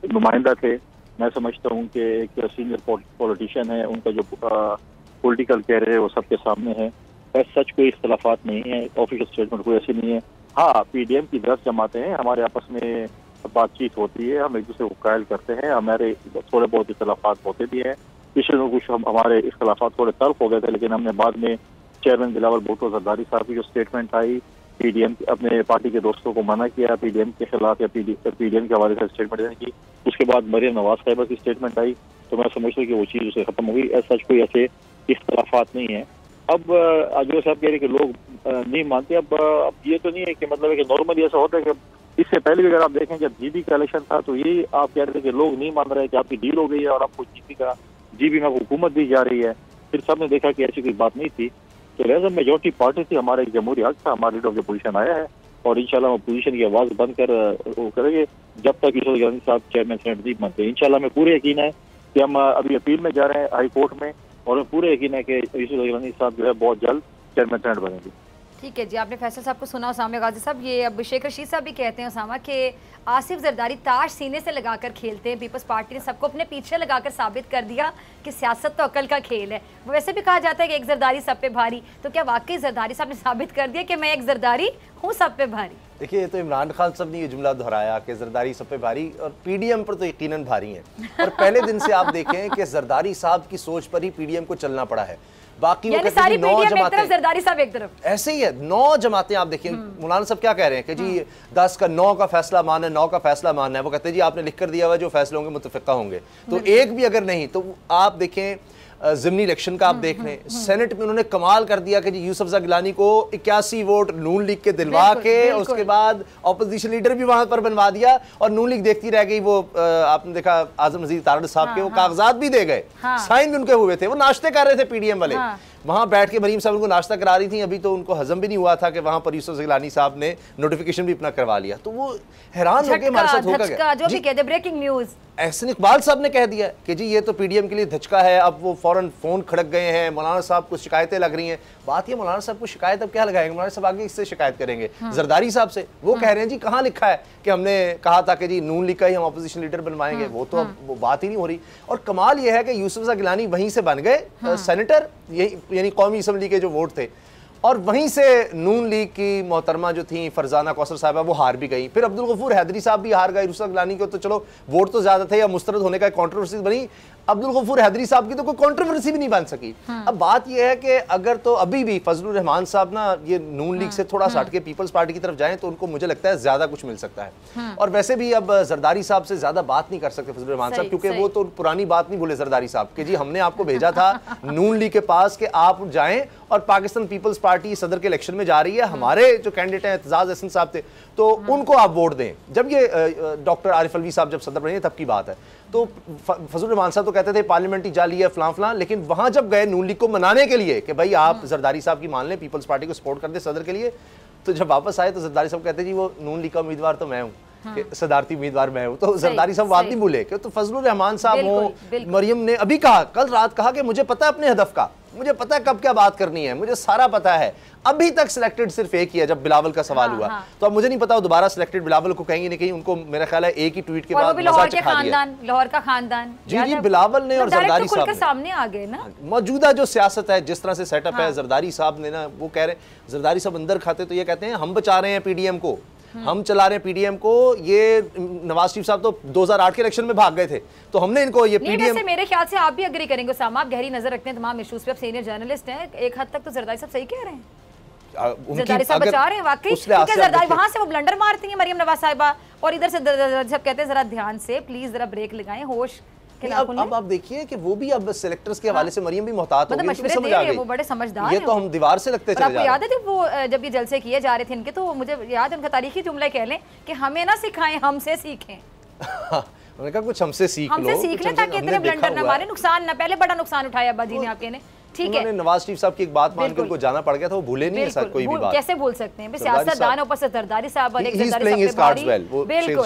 नुमाइंदा थे। मैं समझता हूँ कि एक सीनियर पॉलिटिशियन है, उनका जो पॉलिटिकल कैरियर है वो सबके सामने है। सच कोई इख्तलाफात नहीं है, ऑफिशियल स्टेटमेंट कोई ऐसी नहीं है। हाँ, PDM की 10 जमातें हैं, हमारे आपस में बातचीत होती है, हम एक दूसरे को कायल करते हैं, हमारे थोड़े बहुत इख्तलाफात होते भी हैं। पिछले में कुछ हमारे इख्तलाफात थोड़े तल्ख हो गए थे, लेकिन हमने बाद में चेयरमैन बिलावल भुट्टो जरदारी साहब की जो स्टेटमेंट आई, PDM अपने पार्टी के दोस्तों को मना किया PDM के खिलाफ या PDM के हवाले से स्टेटमेंट देने की। उसके बाद मरियम नवाज साहिबा की स्टेटमेंट आई, तो मैं समझता हूँ कि वो चीज़ उसे खत्म हो गई। सच कोई ऐसे इख्तलाफात नहीं है। अब जो साहब कह रहे हैं कि लोग नहीं मानते, अब ये तो नहीं है कि मतलब है कि नॉर्मली ऐसा होता है कि इससे पहले भी अगर आप देखें जब GB का इलेक्शन था तो यही आप कह रहे थे कि लोग नहीं मान रहे कि आपकी डील हो गई है और आपको GB में हुकूमत दी जा रही है। फिर सबने देखा कि ऐसी कोई बात नहीं थी, तो लिहाजा मेजोरिटी पार्टी थी, हमारा एक जमहूरी हक था, हमारा लीडर ऑफ द पोजीशन आया है और इंशाल्लाह हम पोजीशन की आवाज़ बंद कर वो करेंगे जब तक यूसुफ गिलानी साहब चेयरमैन सेनेट नहीं बनते। इंशाल्लाह हमें पूरे यकीन है कि हम अभी अपील में जा रहे हैं हाई कोर्ट में, और हमें पूरे यकीन है कि यूसुफ गिलानी साहब जो है बहुत जल्द चेयरमैन सेनेट बनेंगे। ठीक है जी, आपने फैसल साहब को सुना, उसामा गाजी साहब। ये अब शेख रशीद साहब भी कहते हैं उसामा कि आसिफ जरदारी ताश सीने से लगाकर खेलते हैं, पीपल्स पार्टी ने सबको अपने पीछे लगाकर साबित कर दिया कि सियासत तो अकल का खेल है। वैसे भी कहा जाता है कि एक जरदारी सब पे भारी, तो क्या वाकई जरदारी साहब ने साबित कर दिया कि मैं एक जरदारी हूँ सब पे भारी? देखिए, तो इमरान खान साहब ने ये जुमला दोहराया कि जरदारी सब पे भारी, और PDM पर तो यकीनन भारी है। और पहले दिन से आप देखें कि जरदारी साहब की सोच पर ही PDM को चलना पड़ा है। बाकी वो सारी PDM एक तरफ, जरदारी साहब एक तरफ, ऐसे ही है। 9 जमातें आप देखिए, मौलाना साहब क्या कह रहे हैं कि जी 10 का 9 का फैसला मानना है, 9 का फैसला मानना है। वो कहते हैं जी आपने लिख कर दिया हुआ जो फैसले होंगे मुतफिका होंगे, तो एक भी अगर नहीं तो आप देखें ज़िमनी इलेक्शन का आप देख लें, सेनेट में उन्होंने कमाल कर दिया कि जी यूसुफ गिलानी को 81 वोट नून लीग के दिलवा के उसके बाद ऑपोजिशन लीडर भी वहां पर बनवा दिया, और नून लीग देखती रह गई। वो आपने देखा आजम नजीर तारड़ साहब के वो कागजात भी दे गए, साइन भी उनके हुए थे, वो नाश्ते कर रहे थे PDM वाले, वहां बैठ के मरीम साहब उनको नाश्ता करा रही थी। अभी तो उनको हजम भी नहीं हुआ था कि वहां पर यूसुफ गिलानी साहब ने नोटिफिकेशन भी अपना करवा लिया, तो वो हैरान हो गए हमारे साथ होगा क्या। जो भी कहते ब्रेकिंग न्यूज़, एहसन इकबाल साहब ने कह दिया कि जी ये तो PDM के लिए धचका है। अब वो फौरन फोन खड़क गए हैं, मौलाना साहब को शिकायतें लग रही हैं। बात ये, मौलाना साहब को शिकायत अब क्या लगाएंगे, मौलाना साहब आगे इससे शिकायत करेंगे जरदारी साहब से। वो कह रहे हैं जी कहाँ लिखा है कि हमने कहा था कि जी नून लीग का ही हम अपोजिशन लीडर बनवाएंगे, वो तो अब वो बात ही नहीं हो रही। और कमाल ये है कि यूसुफ गिलानी वहीं से बन गए सेनेटर, यानी कौमी असम्बली के जो वोट थे, और वहीं से नून लीग की मोहतरमा जो थी फरजाना कौसर साहबा वो हार भी गई। फिर अब्दुल गफूर हैदरी साहब भी हार गए। यूसुफ गिलानी को तो चलो वोट तो ज्यादा थे या मुस्तरद होने का कंट्रोवर्सी बनी, अब्दुल गफूर हैदरी साहब की तो कोई कंट्रोवर्सी भी नहीं बन सकी। अब बात यह है कि अगर तो अभी भी फजलुर रहमान साहब ना ये नून लीग से थोड़ा सा हट के पीपल्स पार्टी की तरफ जाएं तो उनको मुझे लगता है ज्यादा कुछ मिल सकता है। और वैसे भी अब जरदारी साहब से ज्यादा बात नहीं कर सकते फजलुर रहमान साहब, क्योंकि वो तो पुरानी बात नहीं भूले जरदारी साहब कि जी हमने आपको भेजा था नून लीग के पास कि आप जाएं, और पाकिस्तान पीपल्स पार्टी सदर के इलेक्शन में जा रही है, हमारे जो कैंडिडेट हैं एतजाज अहसन साहब थे, तो उनको आप वोट दें। जब ये डॉक्टर आरिफ अलवी साहब जब सदर बने तब की बात है, तो फजलुर रहमान साहब तो कहते थे पार्लियामेंट्री जाली है फलां फलां, लेकिन वहां जब गए नून लीग को मनाने के लिए कि भाई आप जरदारी साहब की मान लें, पीपल्स पार्टी को सपोर्ट कर दे सदर के लिए, तो जब वापस आए तो जरदारी साहब कहते जी वो नून लीग का उम्मीदवार तो मैं हूँ, सदारती उम्मीदवार मैं हूँ। तो जरदारी साहब बात नहीं भूले कि तो फजलुर रहमान साहब हो, मरियम ने अभी कहा, कल रात कहा कि मुझे पता है अपने हदफ का, मुझे पता है कब क्या बात करनी है, मुझे सारा पता है। अभी तक सिलेक्टेड सिर्फ एक ही है, जब बिलावल का सवाल हुआ तो अब मुझे नहीं पता वो दोबारा सिलेक्टेड बिलावल को कहेंगे नहीं कहीं, उनको मेरा ख्याल है एक ही ट्वीट के बाद लाहौर का खानदान जी बिलावल ने और जरदारी साहब सामने आ गए ना। मौजूदा जो सियासत है, जिस तरह से सेटअप है, जरदारी साहब ने ना वो कह रहे हैं, जरदारी साहब अंदर खाते तो ये कहते हैं हम बचा रहे हैं PDM को, हम चला रहे हैं PDM को। ये नवाज शरीफ साहब तो 2008 के इलेक्शन में भाग गए थे, तो हमने इनको ये PDM, मेरे ख्याल से आप भी एग्री करेंगे उसामा, आप गहरी नजर रखते हैं तमाम इश्यूज पे, आप सीनियर जर्नलिस्ट हैं, एक हद तक तो जरदारी साहब सही कह रहे हैं, जरदारी साहब बचा रहे हैं वाकई, क्योंकि जरदारी वहां से वो ब्लंडर मारती हैं मरियम नवाज साहिबा, और इधर से जब कहते हैं जरा ध्यान से प्लीज जरा ब्रेक लगाएं, होश। अब आप देखिए कि वो भी अब सेलेक्टर्स के हवाले से मरियम भी मोहतात हो गई, मशवरे दे रहे हैं, वो बड़े समझदार ये तो हम दीवार से लगते चले जा रहे हैं। याद है जब वो जब ये जलसे किए जा रहे थे इनके, तो मुझे याद है उनका तारीखी जुमला कह लें कि हमें ना सिखाएं हमसे सीखें। उन्होंने कहा कुछ हमसे सीख लें ताकि इतने ब्लंडर ना मारे, नुकसान ना, पहले बड़ा नुकसान उठाया अब्बा जी ने आपके ने, ठीक है। नवाज शरीफ साहब की एक बात मान के उनको जाना पड़ गया था, वो भूले नहीं है कोई भी बात, कैसे भूल सकते हैं, सियासतदान ऊपर से जरदारी साहब और बिल्कुल।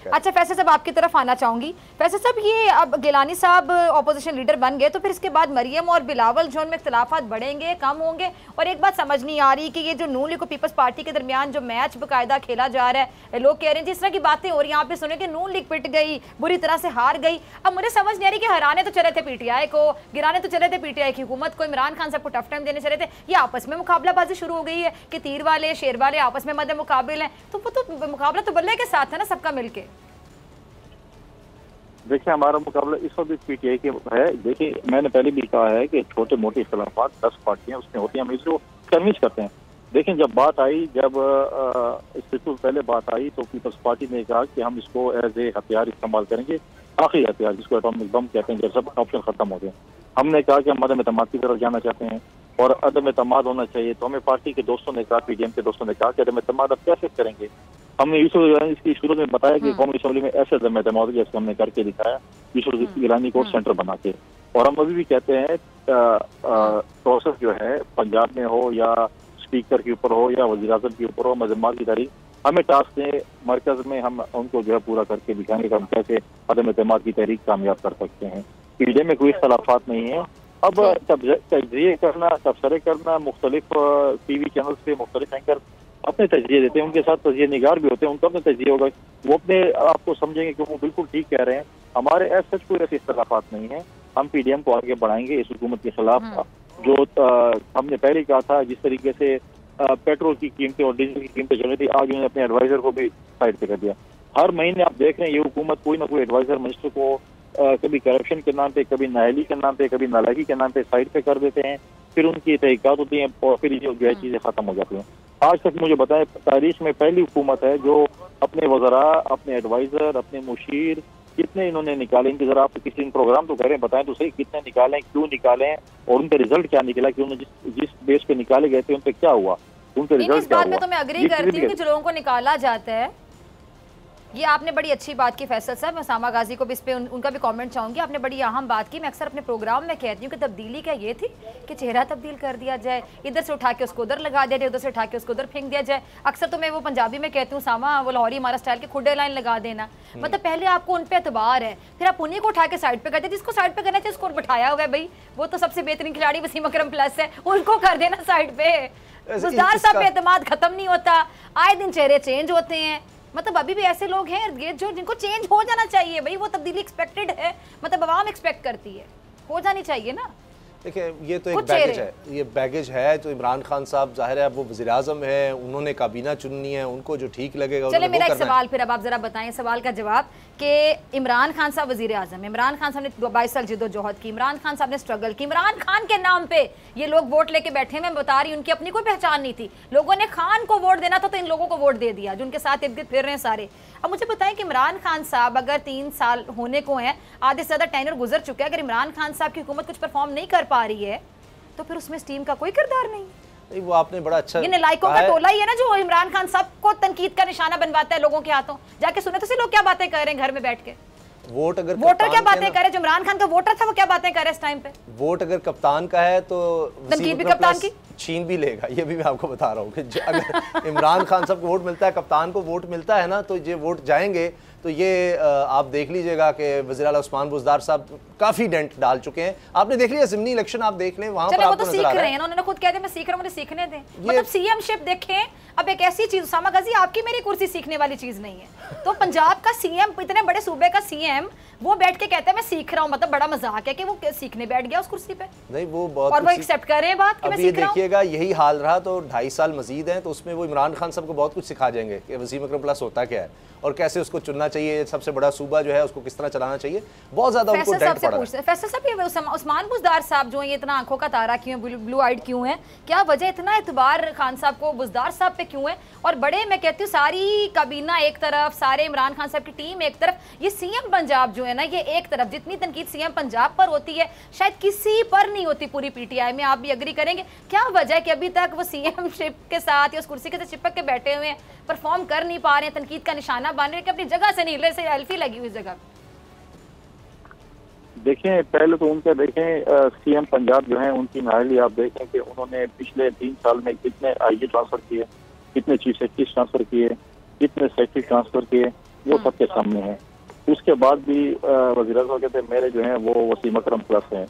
अच्छा फैसल साहब आपकी तरफ आना चाहूंगी। फैसल साहब ये अब गिलानी साहब ऑपोजिशन लीडर बन गए, तो फिर इसके बाद मरियम और बिलावल जो उनमें इख्तलाफात बढ़ेंगे, कम होंगे, और एक बात समझ नहीं आ रही कि ये जो नून लीग और पीपल्स पार्टी के दरमियान जो मैच बाकायदा खेला जा रहा है, लोग कह रहे हैं जिस तरह की बातें हो रही हैं, यहाँ पे सुने कि नून लीग पिट गई, बुरी तरह से हार गई। अब मुझे समझ नहीं आ रही कि हराने तो चले थे PTI को, गिराने तो चले थे PTI की हुकूमत को, को, इमरान खान साहब को टफ टाइम देने चले थे। ये आपस में मुकाबलाबाजी शुरू हो गई है कि तीर वाले शेर वाले आपस में मध्य मुकाबले हैं, तो वो तो मुकाबला तो बल्ले के साथ है ना सबका मिलके। देखिए हमारा मुकाबला इस वक्त पीटीआई के है। देखिए मैंने पहले भी कहा है कि छोटे मोटे इख्तिलाफात 10 पार्टियां उसमें होती हैं, हम इसको कन्विंस करते हैं। लेकिन जब बात आई, जब इससे तो पहले बात आई तो पीपल्स पार्टी ने कहा कि हम इसको एज ए हथियार इस्तेमाल करेंगे, आखिरी हथियार जिसको एटॉमिक बम कहते हैं, जब सब ऑप्शन खत्म हो गए। हमने कहा कि हम अदम एतमाद की तरफ जाना चाहते हैं और अदम एतमाद होना चाहिए। तो हमें पार्टी के दोस्तों ने कहा, पीडीएम के दोस्तों ने कहा कि अदम एतमाद अब कैसे करेंगे। हमने इसकी शुरू में बताया कि कौमी असम्बली में ऐसे अदम एतमाद जैसे हमने करके दिखाया यूसुफ गिलानी को सेंटर बना के। और हम अभी भी कहते हैं प्रोसेस जो है पंजाब में हो या स्पीकर के ऊपर हो या वज़ीर-ए-आज़म के ऊपर हो, मजम्मात की तारीख हमें टास्क दें मरकज में, हम उनको जो है पूरा करके दिखाएंगे कि हम कैसे अदम एतमाद की तहरीक कामयाब कर सकते हैं। पीडीएम में कोई इख्तलाफात नहीं है। अब तजज़िये करना, तबसरे करना, मुख्तलिफ टीवी चैनल्स पे मुख्तलिफ एंकर अपने तजज़िये देते हैं, उनके साथ तजज़िये निगार भी होते हैं, उनका अपना तजज़िया होगा, वो अपने आपको समझेंगे कि वो बिल्कुल ठीक कह रहे हैं। हमारे ऐसे सच कोई ऐसे इख्तलाफात नहीं है। हम पीडीएम को आगे बढ़ाएंगे इस हुकूमत के खिलाफ। जो हमने पहले ही कहा था, जिस तरीके से पेट्रोल की कीमतें और डीजल की कीमतें चल रही थी, आज उन्होंने अपने एडवाइजर को भी साइड पे कर दिया। हर महीने आप देख रहे हैं ये हुकूमत कोई ना कोई एडवाइजर मिनिस्टर को कभी करप्शन के नाम पे, कभी नाअहली के नाम पे, कभी नालायकी के नाम पे साइड पे कर देते हैं, फिर उनकी तहकीकात होती हैं और फिर जो है चीजें खत्म हो जाती हैं। आज तक मुझे बताएं तारीख में पहली हुकूमत है जो अपने वज़रा, अपने एडवाइजर, अपने मुशीर कितने इन्होंने निकाले। इनके जरा आप किसी प्रोग्राम तो करें, बताएं तो सही कितने निकालें, क्यों निकालें और उनका रिजल्ट क्या निकला, कि उन्होंने जिस बेस पे निकाले गए थे उन पे क्या हुआ, उनका रिजल्ट क्या हुआ। मैं तो मैं अग्री करती हूँ कि जो लोगों को निकाला जाता है, ये आपने बड़ी अच्छी बात की फैसल साहब। मैं सामा गाजी को भी इस पे उनका भी कमेंट चाहूंगी। आपने बड़ी अहम बात की। मैं अक्सर अपने प्रोग्राम में कहती हूँ कि तब्दीली क्या ये थी कि चेहरा तब्दील कर दिया जाए, इधर से उठा के उसको उधर लगा दिया जाए, उधर से उठा के उसको उधर फेंक दिया जाए। अक्सर तो मैं वो पंजाबी में कहती हूँ सामा, वो लाहौरी हमारा स्टाइल के खुडे लाइन लगा देना। मतलब पहले आपको उन पे एतबार है, फिर आप उन्हीं को उठा के साइड पे करते, जिसको साइड पे करना चाहिए उसको बिठाया हुआ है, भाई वो तो सबसे बेहतरीन खिलाड़ी वसीम अकरम प्लस है, उनको कर देना साइड पे। बुज़दार साहब पे एतमाद खत्म नहीं होता, आए दिन चेहरे चेंज होते हैं। मतलब अभी भी ऐसे लोग हैं ये जो जिनको चेंज हो जाना चाहिए, भाई वो तब्दीली एक्सपेक्टेड है, मतलब आवाम एक्सपेक्ट करती है, हो जानी चाहिए ना। देखिए ये तो एक बैगेज है, ये बैगेज है। तो इमरान खान साहब जाहिर है अब वो वज़ीर आज़म है, उन्होंने काबीना चुननी है, उनको जो ठीक लगेगा। चले मेरा एक सवाल फिर अब आप जरा बताएं सवाल का जवाब कि इमरान खान साहब वज़ीर आज़म, इमरान खान साहब ने 22 साल जिद्दोजहद की, इमरान खान साहब ने स्ट्रगल की, इमरान खान के नाम पे ये लोग वोट लेके बैठे। मैं बता रही हूँ उनकी अपनी कोई पहचान नहीं थी, लोगों ने खान को वोट देना था तो इन लोगों को वोट दे दिया जो उनके साथ इर्द गिर्द फिर रहे हैं सारे। अब मुझे बताएं कि इमरान खान साहब अगर 3 साल होने को हैं, आधे से ज़्यादा टेन्योर गुजर चुका है, अगर इमरान खान साहब की हुकूमत कुछ परफॉर्म नहीं कर पा रही है तो फिर उसमें इस टीम का कोई किरदार नहीं। वो आपने बड़ा अच्छा, ये नालायकों का टोला ही है ना जो इमरान खान साहब को तनकीद का निशाना बनवाता है लोगों के हाथों। जाके सुने तो लोग क्या बातें कर रहे हैं घर में बैठ के। वोटर क्या बातें करे, जो इमरान खान का वोटर था वो क्या बातें करे इस टाइम पे। वोट अगर कप्तान का है तो तनकीद भी कप्तान की छीन भी लेगा। ये भी मैं आपको बता रहा हूँ कि अगर इमरान खान साहब को वोट मिलता है, कप्तान को वोट मिलता है ना, तो ये वोट जाएंगे। तो ये आप देख लीजिएगा कि वज़ीर आला उस्मान बुज़दार साहब काफी डेंट डाल चुके हैं। आपने देख लिया ज़िमनी इलेक्शन, आप देख लें वहां पर आपको नजर आ रहा है। उन्होंने खुद कह दिया मैं सीख रहा हूं, मुझे सीखने दें। मतलब सीएम शिप देखें। अब एक ऐसी चीज, उसामा गाजी आपकी मेरी कुर्सी सीखने वाली चीज नहीं है। तो पंजाब का सीएम, इतने बड़े सूबे का सीएम, वो बैठ के कहता है मैं सीख रहा हूँ, मतलब बड़ा मजाक है कि वो सीखने बैठ गया उस कुर्सी पे। नहीं वो बहुत, और वो एक्सेप्ट कर रहे हैं बात कि मैं सीख रहा हूं। देखिएगा यही हाल रहा तो 2.5 साल मजीद हैं, तो उसमें वो इमरान खान साहब को बहुत कुछ सिखा जाएंगे कि वसीम अकरम प्लस होता क्या है और कैसे उसको चुनना चाहिए, सबसे बड़ा सूबा जो है उसको किस तरह चलाना चाहिए। बहुत ज्यादा उनको डेंट पड़ा है। फैसल साहब ये उस्मान बुज़दार साहब जो है ये इतना आंखों का तारा क्यों है, ब्लू आइड क्यों है, क्या वजह, इतना एतबार खान साहब को बुज़दार साहब पे क्यों है? और बड़े मैं कहती हूँ सारी काबीना एक तरफ, सारे इमरान खान साहब की टीम एक तरफ, ये सीएम पंजाब जो है ना ये एक तरफ। जितनी तनकीद सीएम पंजाब पर होती है शायद किसी पर नहीं होती पूरी पीटीआई में, आप भी एग्री करेंगे। क्या वजह है कि अभी तक वो सीएम शिप के साथ या उस कुर्सी के साथ चिपक के बैठे हुए हैं, परफॉर्म कर नहीं पा रहे हैं, तनकीद का निशाना बन रहे हैं कि अपनी जगह से नहीं हिल रहे, से एल्फी लगी हुई जगह। देखें पहले तो उनका देखें सीएम पंजाब जो है उनकी नाअहली आप देखें कि उन्होंने पिछले 3 साल में कितने आईजी ट्रांसफर किए, कितने चीफ सेक्रेटरी ट्रांसफर किए, कितने सेक्रेटरी ट्रांसफर किए, वो सबके सामने है। उसके बाद भी वज़ीर-ए-आज़म कहते हैं मेरे जो हैं वो वसीम अकरम प्लस हैं।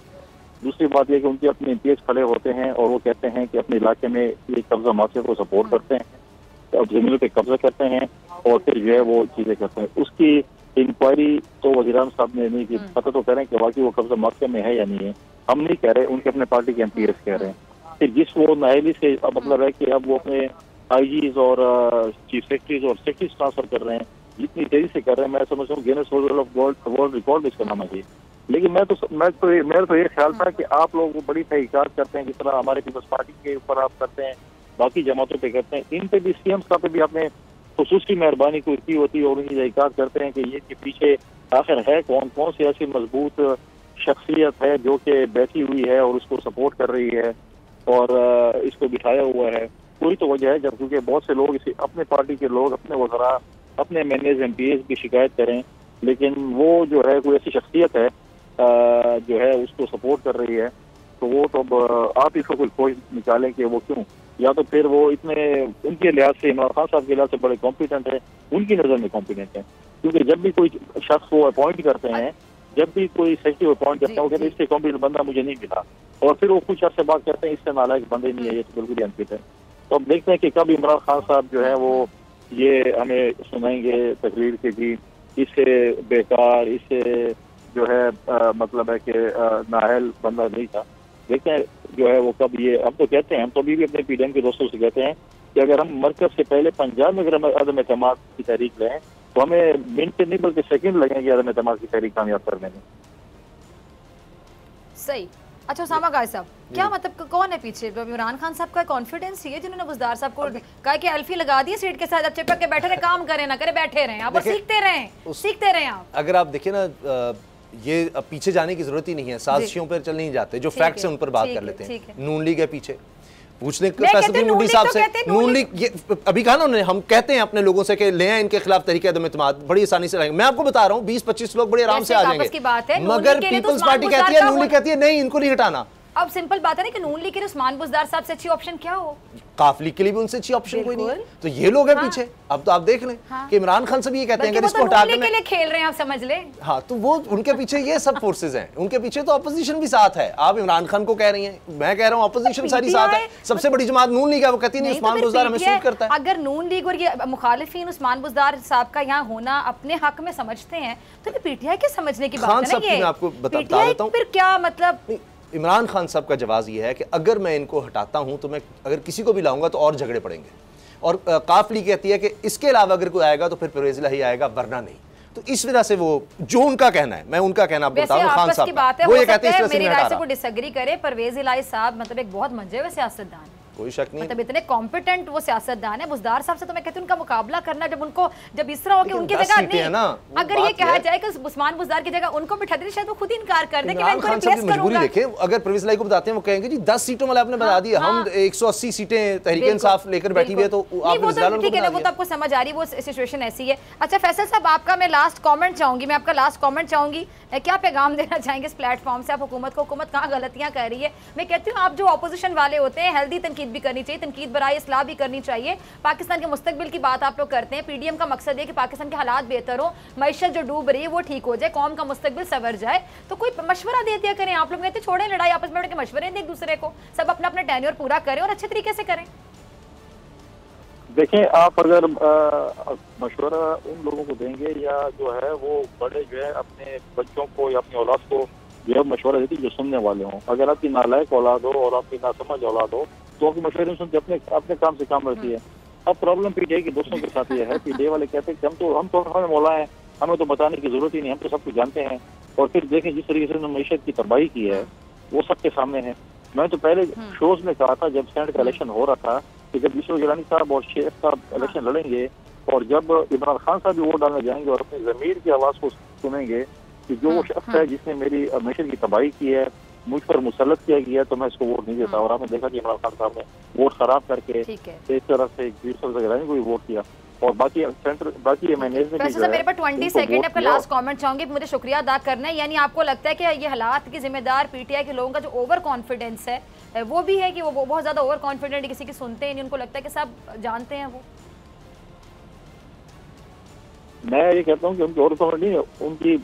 दूसरी बात यह कि उनके अपने एमपीएस खड़े होते हैं और वो कहते हैं कि अपने इलाके में ये कब्जा माफिया को सपोर्ट करते हैं, अब जमीनों पे कब्जा करते हैं और फिर जो है वो चीजें करते हैं। उसकी इंक्वायरी तो वज़ीर-ए-आज़म साहब ने नहीं की, पता तो करें कि वाकई वो कब्जा माफिया में है या नहीं है। हम नहीं कह रहे, उनके अपने पार्टी के एमपीएस कह रहे हैं कि जिस वो नायली से मतलब है कि अब वो अपने आईजीज और चीफ सेक्रेटरीज और सेक्रेटरीज ट्रांसफर कर रहे हैं, जितनी तेजी से कर रहे हैं, मैं समझता हूँ गिनेस वर्ल्ड रिकॉर्ड इसका नाम है। लेकिन मेरा तो ये ख्याल था कि आप लोग वो बड़ी तहकीकात करते हैं, जिस तरह हमारे पीपल्स पार्टी के ऊपर आप करते हैं, बाकी जमातों पे करते हैं, इन पे भी सीएम साहब पे भी आपने खुसूसी मेहरबानी कोई की होती है और उनकी तहकीकात करते हैं कि ये के पीछे आखिर है कौन, कौन सी ऐसी मजबूत शख्सियत है जो कि बैठी हुई है और उसको सपोर्ट कर रही है और इसको बिठाया हुआ है। कोई तो वजह है जब, क्योंकि बहुत से लोग इसे अपने पार्टी के लोग, अपने वज़रा, अपने एमएनएज एमपीएस की शिकायत करें, लेकिन वो जो है कोई ऐसी शख्सियत है जो है उसको सपोर्ट कर रही है, तो वो तो अब आप इसको कोई खोज निकालें कि वो क्यों, या तो फिर वो इतने उनके लिहाज से, इमरान खान साहब के लिहाज से बड़े कॉम्पिटेंट है, उनकी नज़र में कॉम्पिटेंट है। क्योंकि जब भी कोई शख्स को अपॉइंट करते हैं, जब भी कोई सेक्रेटरी अपॉइंट करता है, वो कहते हैं इससे कॉम्पिटेंट बंदा मुझे नहीं मिला, और फिर वो कुछ अर्से बाद कहते हैं इससे नालायक बंदे नहीं है, ये तो बिल्कुल अनफिट है। तो अब देखते हैं कि कब इमरान खान साहब जो है वो ये हमें सुनाएंगे तकरीर के भी इससे बेकार, इससे जो है मतलब है कि नाहल बंदा नहीं था। देखते हैं जो है वो कब ये, हम तो कहते हैं, हम तो अभी भी अपने पीडीएम के दोस्तों से कहते हैं कि अगर हम मरकज से पहले पंजाब में अगर हम अदम एतमाद की तहरीक लें तो हमें मिनट नहीं बल्कि सेकंड लगेंगे अदम एतमाद की तहरीक कामयाब करने में। सही। अच्छा उसामा गाय साहब, क्या मतलब कौन है पीछे? इमरान खान साहब का कॉन्फिडेंस ही है जिन्होंने बुज़दार साहब को कहा कि अल्फी लगा दी सीट के साथ, अब चिपक के बैठे रहे, काम करें ना करें, बैठे रहें आप और सीखते रहें आप। अगर आप देखिए ना, ये अब पीछे जाने की जरूरत ही नहीं है, साजिशों पर चल नहीं जाते, जो फैक्ट्स हैं उन पर बात कर लेते हैं। नून लीग है पीछे, पूछने नून साहब से, नून लीग ये अभी कहा ना उन्होंने, हम कहते हैं अपने लोगों से कि ले आए इनके खिलाफ तरीके अदम एतमाद, बड़ी आसानी से लाएंगे। मैं आपको बता रहा हूँ 20-25 लोग बड़े आराम से आ जाएंगे, मगर पीपल्स पार्टी कहती है, नून लीग कहती है नहीं, इनको नहीं हटाना। अब सिंपल बात है ना कि नून लीग के उस्मान बुज़दार साहब से अच्छी ऑप्शन क्या हो? काफ लीग के लिए भी उनसे अच्छी ऑप्शन कोई नहीं है, तो ये लोग हैं पीछे। अब तो आप देख लें कि इमरान खान सब ये कहते हैं कि इसको हटा के लिए खेल रहे हैं, आप समझ लें। हाँ, तो वो उनके पीछे ये सब फोर्सेस हैं, उनके पीछे तो अपोजिशन भी साथ है। आप इमरान खान को कह रही हैं, मैं कह रहा हूँ अपोजिशन सारी साथ है। सबसे बड़ी जमात नून लीग है, वो कहती है उस्मान बुज़दार हमें सूट करता है। अगर नून लीग और ये मुखालिफिन उस्मान बुज़दार साहब का यहाँ होना अपने हक में समझते हैं, तो पीटीआई के समझने की बात है ना। ये आपको बता देता हूँ फिर क्या मतलब। इमरान खान साहब का जवाब ये है कि अगर मैं इनको हटाता हूं तो मैं अगर किसी को भी लाऊंगा तो और झगड़े पड़ेंगे, और काफ लीग कहती है कि इसके अलावा अगर कोई आएगा तो फिर परवेज़ इलाही आएगा, वरना नहीं। तो इस वजह से वो जो उनका कहना है, मैं उनका कहना आपको बता रहा हूं, खान साहब वो ये कहते हैं मेरी राय से वो डिसएग्री करे। परवेज़ इलाही साहब मतलब एक बहुत मंजे हुए सियासतदान, कोई शक नहीं, मतलब इतने कॉम्पिटेंट वो सियासतदान है। बुज़दार साहब से तो मैं कहती हूं उनका मुकाबला करना, जब इस तरह हो कि उनकी जगह नहीं, अगर ये कहा जाए कि उस्मान बुज़दार की जगह उनको बिठा दें, शायद वो खुद ही इनकार कर दे कि मैं इनको रिप्लेस करूंगा। देखें, अगर परवेज़ इलाही को बताते हैं वो कहेंगे जी 10 सीटों वाले आपने बता दिया, हम 180 सीटें तहरीक इंसाफ लेकर बैठी हुई है, तो आप ठीक है, वो तो आपको समझ आ रही है, वो सिचुएशन ऐसी है। अच्छा फैसल साहब, आपका मैं लास्ट कमेंट चाहूंगी, क्या पैगाम देना चाहेंगे इस प्लेटफॉर्म से आप हुकूमत को? हुकूमत कहाँ गलतियां कर रही है? मैं कहती हूँ आप जो ऑपोजिशन वाले होते हैं, हेल्दी तनकीद भी करनी चाहिए, तनकीद बराए इस्लाह भी करनी चाहिए। पाकिस्तान के मुस्तकबिल की बात आप लोग करते हैं, पीडीएम का मकसद है कि पाकिस्तान के हालात बेहतर हो, मईशत जो डूब रही है वो ठीक हो जाए, कौम का मुस्तकबिल संवर जाए। तो कोई मशवरा दे दिया करें। आप लोग कहते छोड़ें लड़ाई, आपस में बैठ के मशवरे दें एक दूसरे को, सब अपना अपना टेन्योर पूरा करें और अच्छे तरीके से करें। देखें, आप अगर मशवरा उन लोगों को देंगे या जो है वो बड़े जो है अपने बच्चों को या अपनी औलाद को जो है मशवरा देती जो सुनने वाले हों, अगर आपकी नालायक औलाद हो और आपकी नासमझ औलाद हो तो आपकी मशवरे नहीं सुनते, अपने काम से काम रहती है। अब प्रॉब्लम पीटीआई के दोस्तों के साथ ये है, पीटीआई वाले कहते हैं कि हम तो हमें मौला है, हमें तो बताने की जरूरत ही नहीं, हम तो सब कुछ जानते हैं। और फिर देखें जिस तरीके से उन्होंने मईशत की तबाही की है वो सबके सामने है। मैं तो पहले शोज में कहा था जब सेनेट का इलेक्शन हो रहा था कि जब यूसुफ गिलानी साहब और शेख साहब इलेक्शन लड़ेंगे और जब इमरान खान साहब भी वोट डालने जाएंगे और अपनी ज़मीर की आवाज़ को सुनेंगे कि जो वो शख्स है जिसने मेरी मईशत की तबाही की है, मुझ पर मुसल्लत किया गया, तो मैं इसको वोट नहीं देता। और आपने देखा कि इमरान खान साहब ने वोट खराब करके एक तरह से यूसुफ गिलानी को भी वोट किया और बाकी मैनेजमेंट। मेरे पास 20 सेकंड आपका लास्ट कमेंट चाहूंगी, मुझे शुक्रिया अदा करना है। यानी आपको लगता है कि ये हालात की जिम्मेदार पीटीआई के लोगों का जो ओवर कॉन्फिडेंस है वो भी है कि वो बहुत ज्यादा ओवर कॉन्फिडेंट, किसी की सुनते हैं नहीं, उनको लगता है कि सब जानते हैं। वो मैं ये कहता हूँ कि उनकी ओवर कॉन्फिडेंस नहीं है,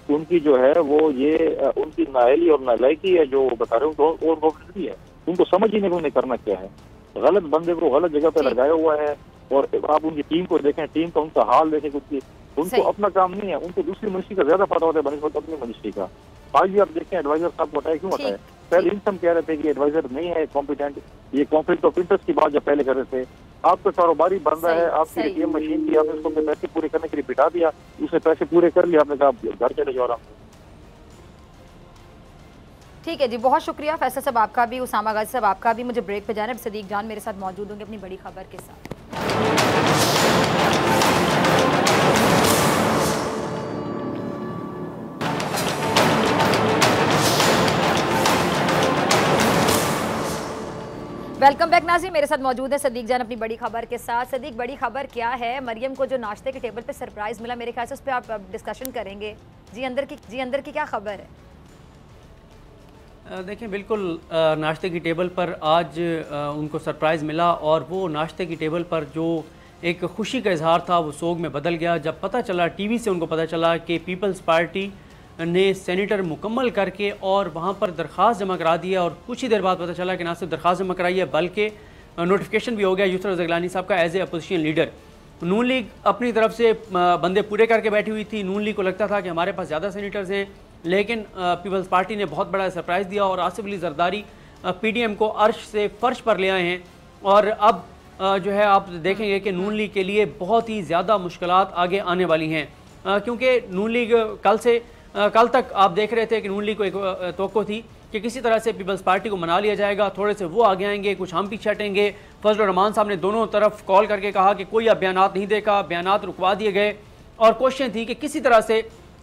उनकी जो है वो ये उनकी नाअहली और नालायकी है जो बता रहे हैं, ओवर कॉन्फिडेंस नहीं है। उनको समझ ही नहीं उन्हें करना क्या है, गलत बंदे को गलत जगह पे लगाया हुआ है। और आप उनकी टीम को देखें, टीम का उनका हाल देखें, उनको अपना काम नहीं है, उनको दूसरी मिनिस्ट्री का ज्यादा पता होता है बनस्पत अपनी मिनिस्ट्री का। आज भी आप देखें एडवाइजर साहब को हटाया क्यों हटाया? पहले इन सब कह रहे थे कि एडवाइजर नहीं है कॉम्पिटेंट, ये कॉन्फ्लिक्ट ऑफ इंटरेस्ट की बात जब पहले कर रहे थे। आपका कारोबारी बंदा है, आपकी एटीएम मशीन थी, आपने उसको अपने पैसे पूरे करने के लिए बिठा दिया, उसने पैसे पूरे कर लिए, आपने कहा घर चले जाओ आराम से। ठीक है जी, बहुत शुक्रिया फैसल साहब आपका भी, उसामा गाजी साहब आपका भी। मुझे ब्रेक पे जाना है, सदीक जान मेरे साथ मौजूद होंगे अपनी बड़ी खबर के साथ। वेलकम बैक नाज़रीन, मेरे साथ मौजूद है सदीक जान अपनी बड़ी खबर के साथ। सदीक, बड़ी खबर क्या है? मरियम को जो नाश्ते के टेबल पे सरप्राइज मिला, मेरे ख्याल से उस पर आप डिस्कशन करेंगे। जी अंदर की क्या खबर है? देखें, बिल्कुल नाश्ते की टेबल पर आज उनको सरप्राइज़ मिला और वो नाश्ते की टेबल पर जो एक खुशी का इजहार था वो सोग में बदल गया जब पता चला, टीवी से उनको पता चला कि पीपल्स पार्टी ने सेनेटर मुकम्मल करके और वहाँ पर दरख्वास्त जमा करा दिया। और कुछ ही देर बाद पता चला कि ना सिर्फ दरख्वास्त जमा कराई है बल्कि नोटिफिकेशन भी हो गया यूसुफ ज़गलानी साहब का as a opposition leader. Noon League अपनी तरफ से बंदे पूरे करके बैठी हुई थी। नून लीग को लगता था कि हमारे पास ज़्यादा सेनेटर्स हैं, लेकिन पीपल्स पार्टी ने बहुत बड़ा सरप्राइज़ दिया और आसिफ अली जरदारी पीडीएम को अर्श से फर्श पर ले आए हैं। और अब जो है आप देखेंगे कि नून लीग के लिए बहुत ही ज़्यादा मुश्किलात आगे आने वाली हैं, क्योंकि नून लीग कल तक आप देख रहे थे कि नून लीग को एक तवक्को थी कि किसी तरह से पीपल्स पार्टी को मना लिया जाएगा, थोड़े से वो आगे आएंगे, कुछ हम पीछे हटेंगे। फजल रहमान साहब ने दोनों तरफ कॉल करके कहा कि कोई अब बयानात नहीं देगा, बयानात रुकवा दिए गए और कोशिश थी कि किसी तरह से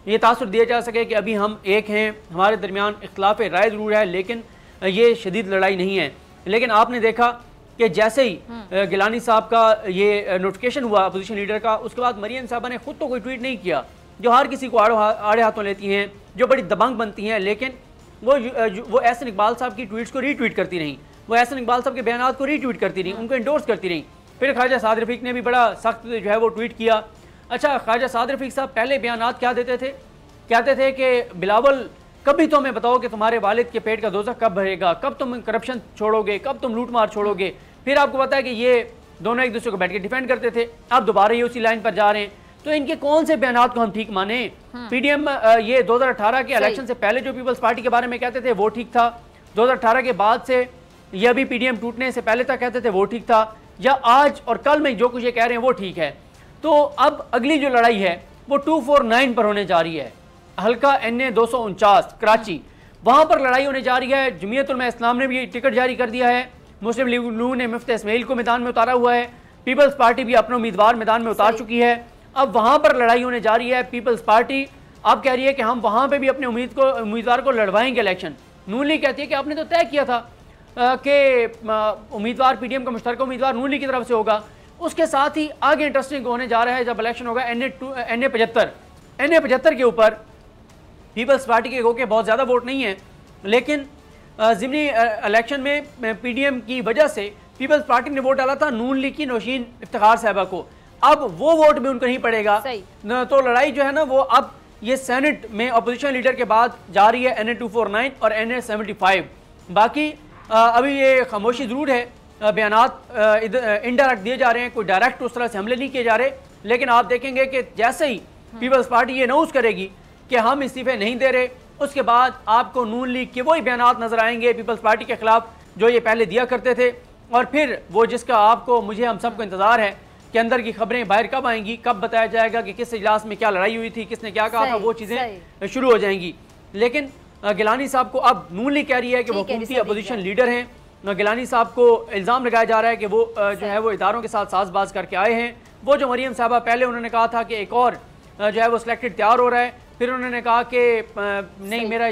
ये तासुर दिया जा सके कि अभी हम एक हैं, हमारे दरमियान इख्तिलाफ राय ज़रूर है लेकिन ये शदीद लड़ाई नहीं है। लेकिन आपने देखा कि जैसे ही गिलानी साहब का ये नोटिफिकेशन हुआ अपोजिशन लीडर का, उसके बाद मरियम साहबा ने खुद तो कोई ट्वीट नहीं किया, जो हर किसी को आड़े हाथों लेती हैं, जो बड़ी दबंग बनती हैं, लेकिन वो एहसन इकबाल साहब की ट्वीट्स को रीट्वीट करती रहीं, वो एहसन इकबाल साहब के बयानात को रीट्वीट करती रहीं, उनको इंडोर्स करती रहीं। फिर ख्वाजा साद रफीक ने भी बड़ा सख्त जो है वो ट्वीट किया। अच्छा, ख्वाजा साद रफीक साहब पहले बयानात क्या देते थे? कहते थे कि बिलावल कभी तो हमें बताओ कि तुम्हारे वालिद के पेट का दोज़ख कब भरेगा, कब तुम करप्शन छोड़ोगे, कब तुम लूट मार छोड़ोगे। फिर आपको पता है कि ये दोनों एक दूसरे को बैठ के डिफेंड करते थे, अब दोबारा ये उसी लाइन पर जा रहे हैं। तो इनके कौन से बयानात को हम ठीक माने? पीडीएम ये 2018 के इलेक्शन से पहले जो पीपल्स पार्टी के बारे में कहते थे वो ठीक था, 2018 के बाद से ये अभी पीडीएम टूटने से पहले तक कहते थे वो ठीक था, या आज और कल में जो कुछ ये कह रहे हैं वो ठीक है? तो अब अगली जो लड़ाई है वो 249 पर होने जा रही है, हल्का NA 249 कराची, वहां पर लड़ाई होने जा रही है। जमीयत उलमा इस्लाम ने भी टिकट जारी कर दिया है, मुस्लिम लीग नून ने मुफ्ती इस्माइल को मैदान में उतारा हुआ है, पीपल्स पार्टी भी अपना उम्मीदवार मैदान में उतार चुकी है। अब वहां पर लड़ाई होने जा रही है। पीपल्स पार्टी अब कह रही है कि हम वहां पे भी अपने उम्मीदवार को लड़वाएंगे इलेक्शन। नून लीग कहती है कि आपने तो तय किया था कि उम्मीदवार पीडीएम का मुश्तरका उम्मीदवार नून लीग की तरफ से होगा। उसके साथ ही आगे इंटरेस्टिंग होने जा रहा है जब इलेक्शन होगा NA 75 के ऊपर पीपल्स पार्टी के बहुत ज़्यादा वोट नहीं है, लेकिन ज़िमनी इलेक्शन में पीडीएम की वजह से पीपल्स पार्टी ने वोट डाला था नून लीग की नौशीन इफ्तिखार साहबा को, अब वो वोट भी उनको नहीं पड़ेगा। तो लड़ाई जो है ना वो अब ये सेनेट में अपोजिशन लीडर के बाद जा रही है NA 249 और NA 75। बाकी अभी ये खामोशी ज़रूर है, बयानात इनडायरेक्ट दिए जा रहे हैं, कोई डायरेक्ट उस तरह से हमले नहीं किए जा रहे, लेकिन आप देखेंगे कि जैसे ही पीपल्स पार्टी ये अनाउंस करेगी कि हम इस्तीफे नहीं दे रहे, उसके बाद आपको नून लीग के वही बयानात नजर आएंगे पीपल्स पार्टी के खिलाफ जो ये पहले दिया करते थे। और फिर वो जिसका आपको मुझे हम सबको इंतजार है कि अंदर की खबरें बाहर कब आएंगी, कब बताया जाएगा कि किस इजलास में क्या लड़ाई हुई थी, किसने क्या कहा था, वो चीज़ें शुरू हो जाएंगी। लेकिन गिलानी साहब को अब नून लीग कह रही है कि वो हुकूमती अपोजिशन लीडर हैं। गिलानी साहब को इल्ज़ाम लगाया जा रहा है कि वो जो है वो इदारों के साथ साजबाज करके आए हैं। वो जो मरियम साहबा पहले उन्होंने कहा था कि एक और जो है वो सिलेक्टेड तैयार हो रहा है, फिर उन्होंने कहा कि नहीं मैंने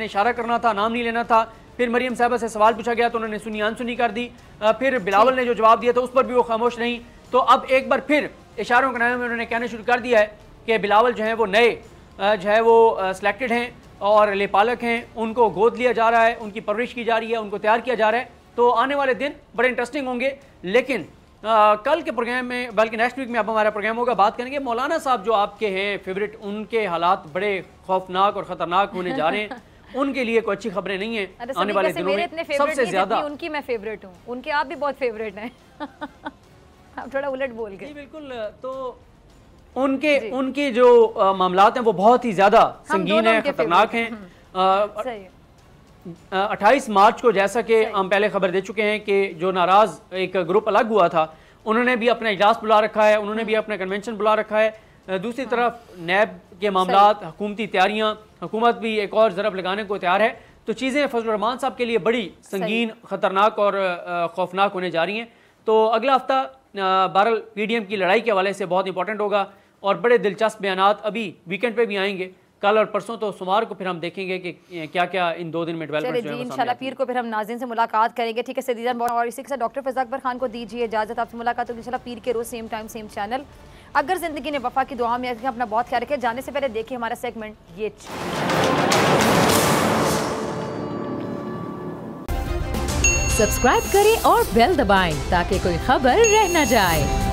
इशारा करना था, नाम नहीं लेना था। फिर मरियम साहबा से सवाल पूछा गया तो उन्होंने सुनी अनसुनी कर दी। फिर बिलावल ने जो जवाब दिया था उस पर भी वो खामोश नहीं। तो अब एक बार फिर इशारों के नाम में उन्होंने कहना शुरू कर दिया है कि बिलावल जो है वो नए जो है वो सिलेक्टेड हैं और लेपालक हैं, उनको गोद लिया जा रहा है, उनकी परवरिश की जा रही है, उनको तैयार किया जा रहा है। तो आने वाले दिन बड़े इंटरेस्टिंग होंगे। लेकिन कल के प्रोग्राम में, बल्कि नेक्स्ट वीक में अब हमारा प्रोग्राम होगा, बात करेंगे मौलाना साहब जो आपके हैं फेवरेट, उनके हालात बड़े खौफनाक और ख़तरनाक होने जा रहे हैं। उनके लिए कोई अच्छी खबरें नहीं है आने वाले दिनों में। सबसे ज़्यादा उनकी मैं फेवरेट हूँ, उनके आप भी बहुत फेवरेट हैं। आप थोड़ा उलट बोल गए। बिल्कुल, तो उनके जो मामलात हैं वो बहुत ही ज़्यादा संगीन हैं, ख़तरनाक हैं। सही 28 मार्च को जैसा कि हम पहले खबर दे चुके हैं कि जो नाराज एक ग्रुप अलग हुआ था, उन्होंने भी अपना इजलास बुला रखा है, उन्होंने भी अपना कन्वेंशन बुला रखा है। दूसरी तरफ नैब के मामलात, हुकूमती तैयारियां, हुकूमत भी एक और ज़रब लगाने को तैयार है। तो चीज़ें फजलुर रहमान साहब के लिए बड़ी संगीन, ख़तरनाक और खौफनाक होने जा रही हैं। तो अगला हफ्ता बहरहाल PDM की लड़ाई के हवाले से बहुत इंपॉर्टेंट होगा और बड़े दिलचस्प बयानात अभी वीकेंड पे भी आएंगे, कल और परसों। तो सोमवार को फिर हम देखेंगे कि क्या क्या इन 2 दिन में डेवलपमेंट जो है इंशाल्लाह पीर को फिर हम नाज़रीन से मुलाकात करेंगे। ठीक है सदीदान, और इसी के साथ डॉक्टर फ़ैज़ा अकबर खान को दीजिए इजाज़त। आपसे मुलाकात होगी इंशाल्लाह पीर के रोज़ सेम टाइम सेम चैनल। अगर ज़िंदगी ने वफा की दुआ में अपना बहुत ख्याल रखें। जाने से पहले देखिए हमारा सेगमेंट ये। सब्सक्राइब करें और बेल दबाएं ताकि कोई खबर रह न जाए।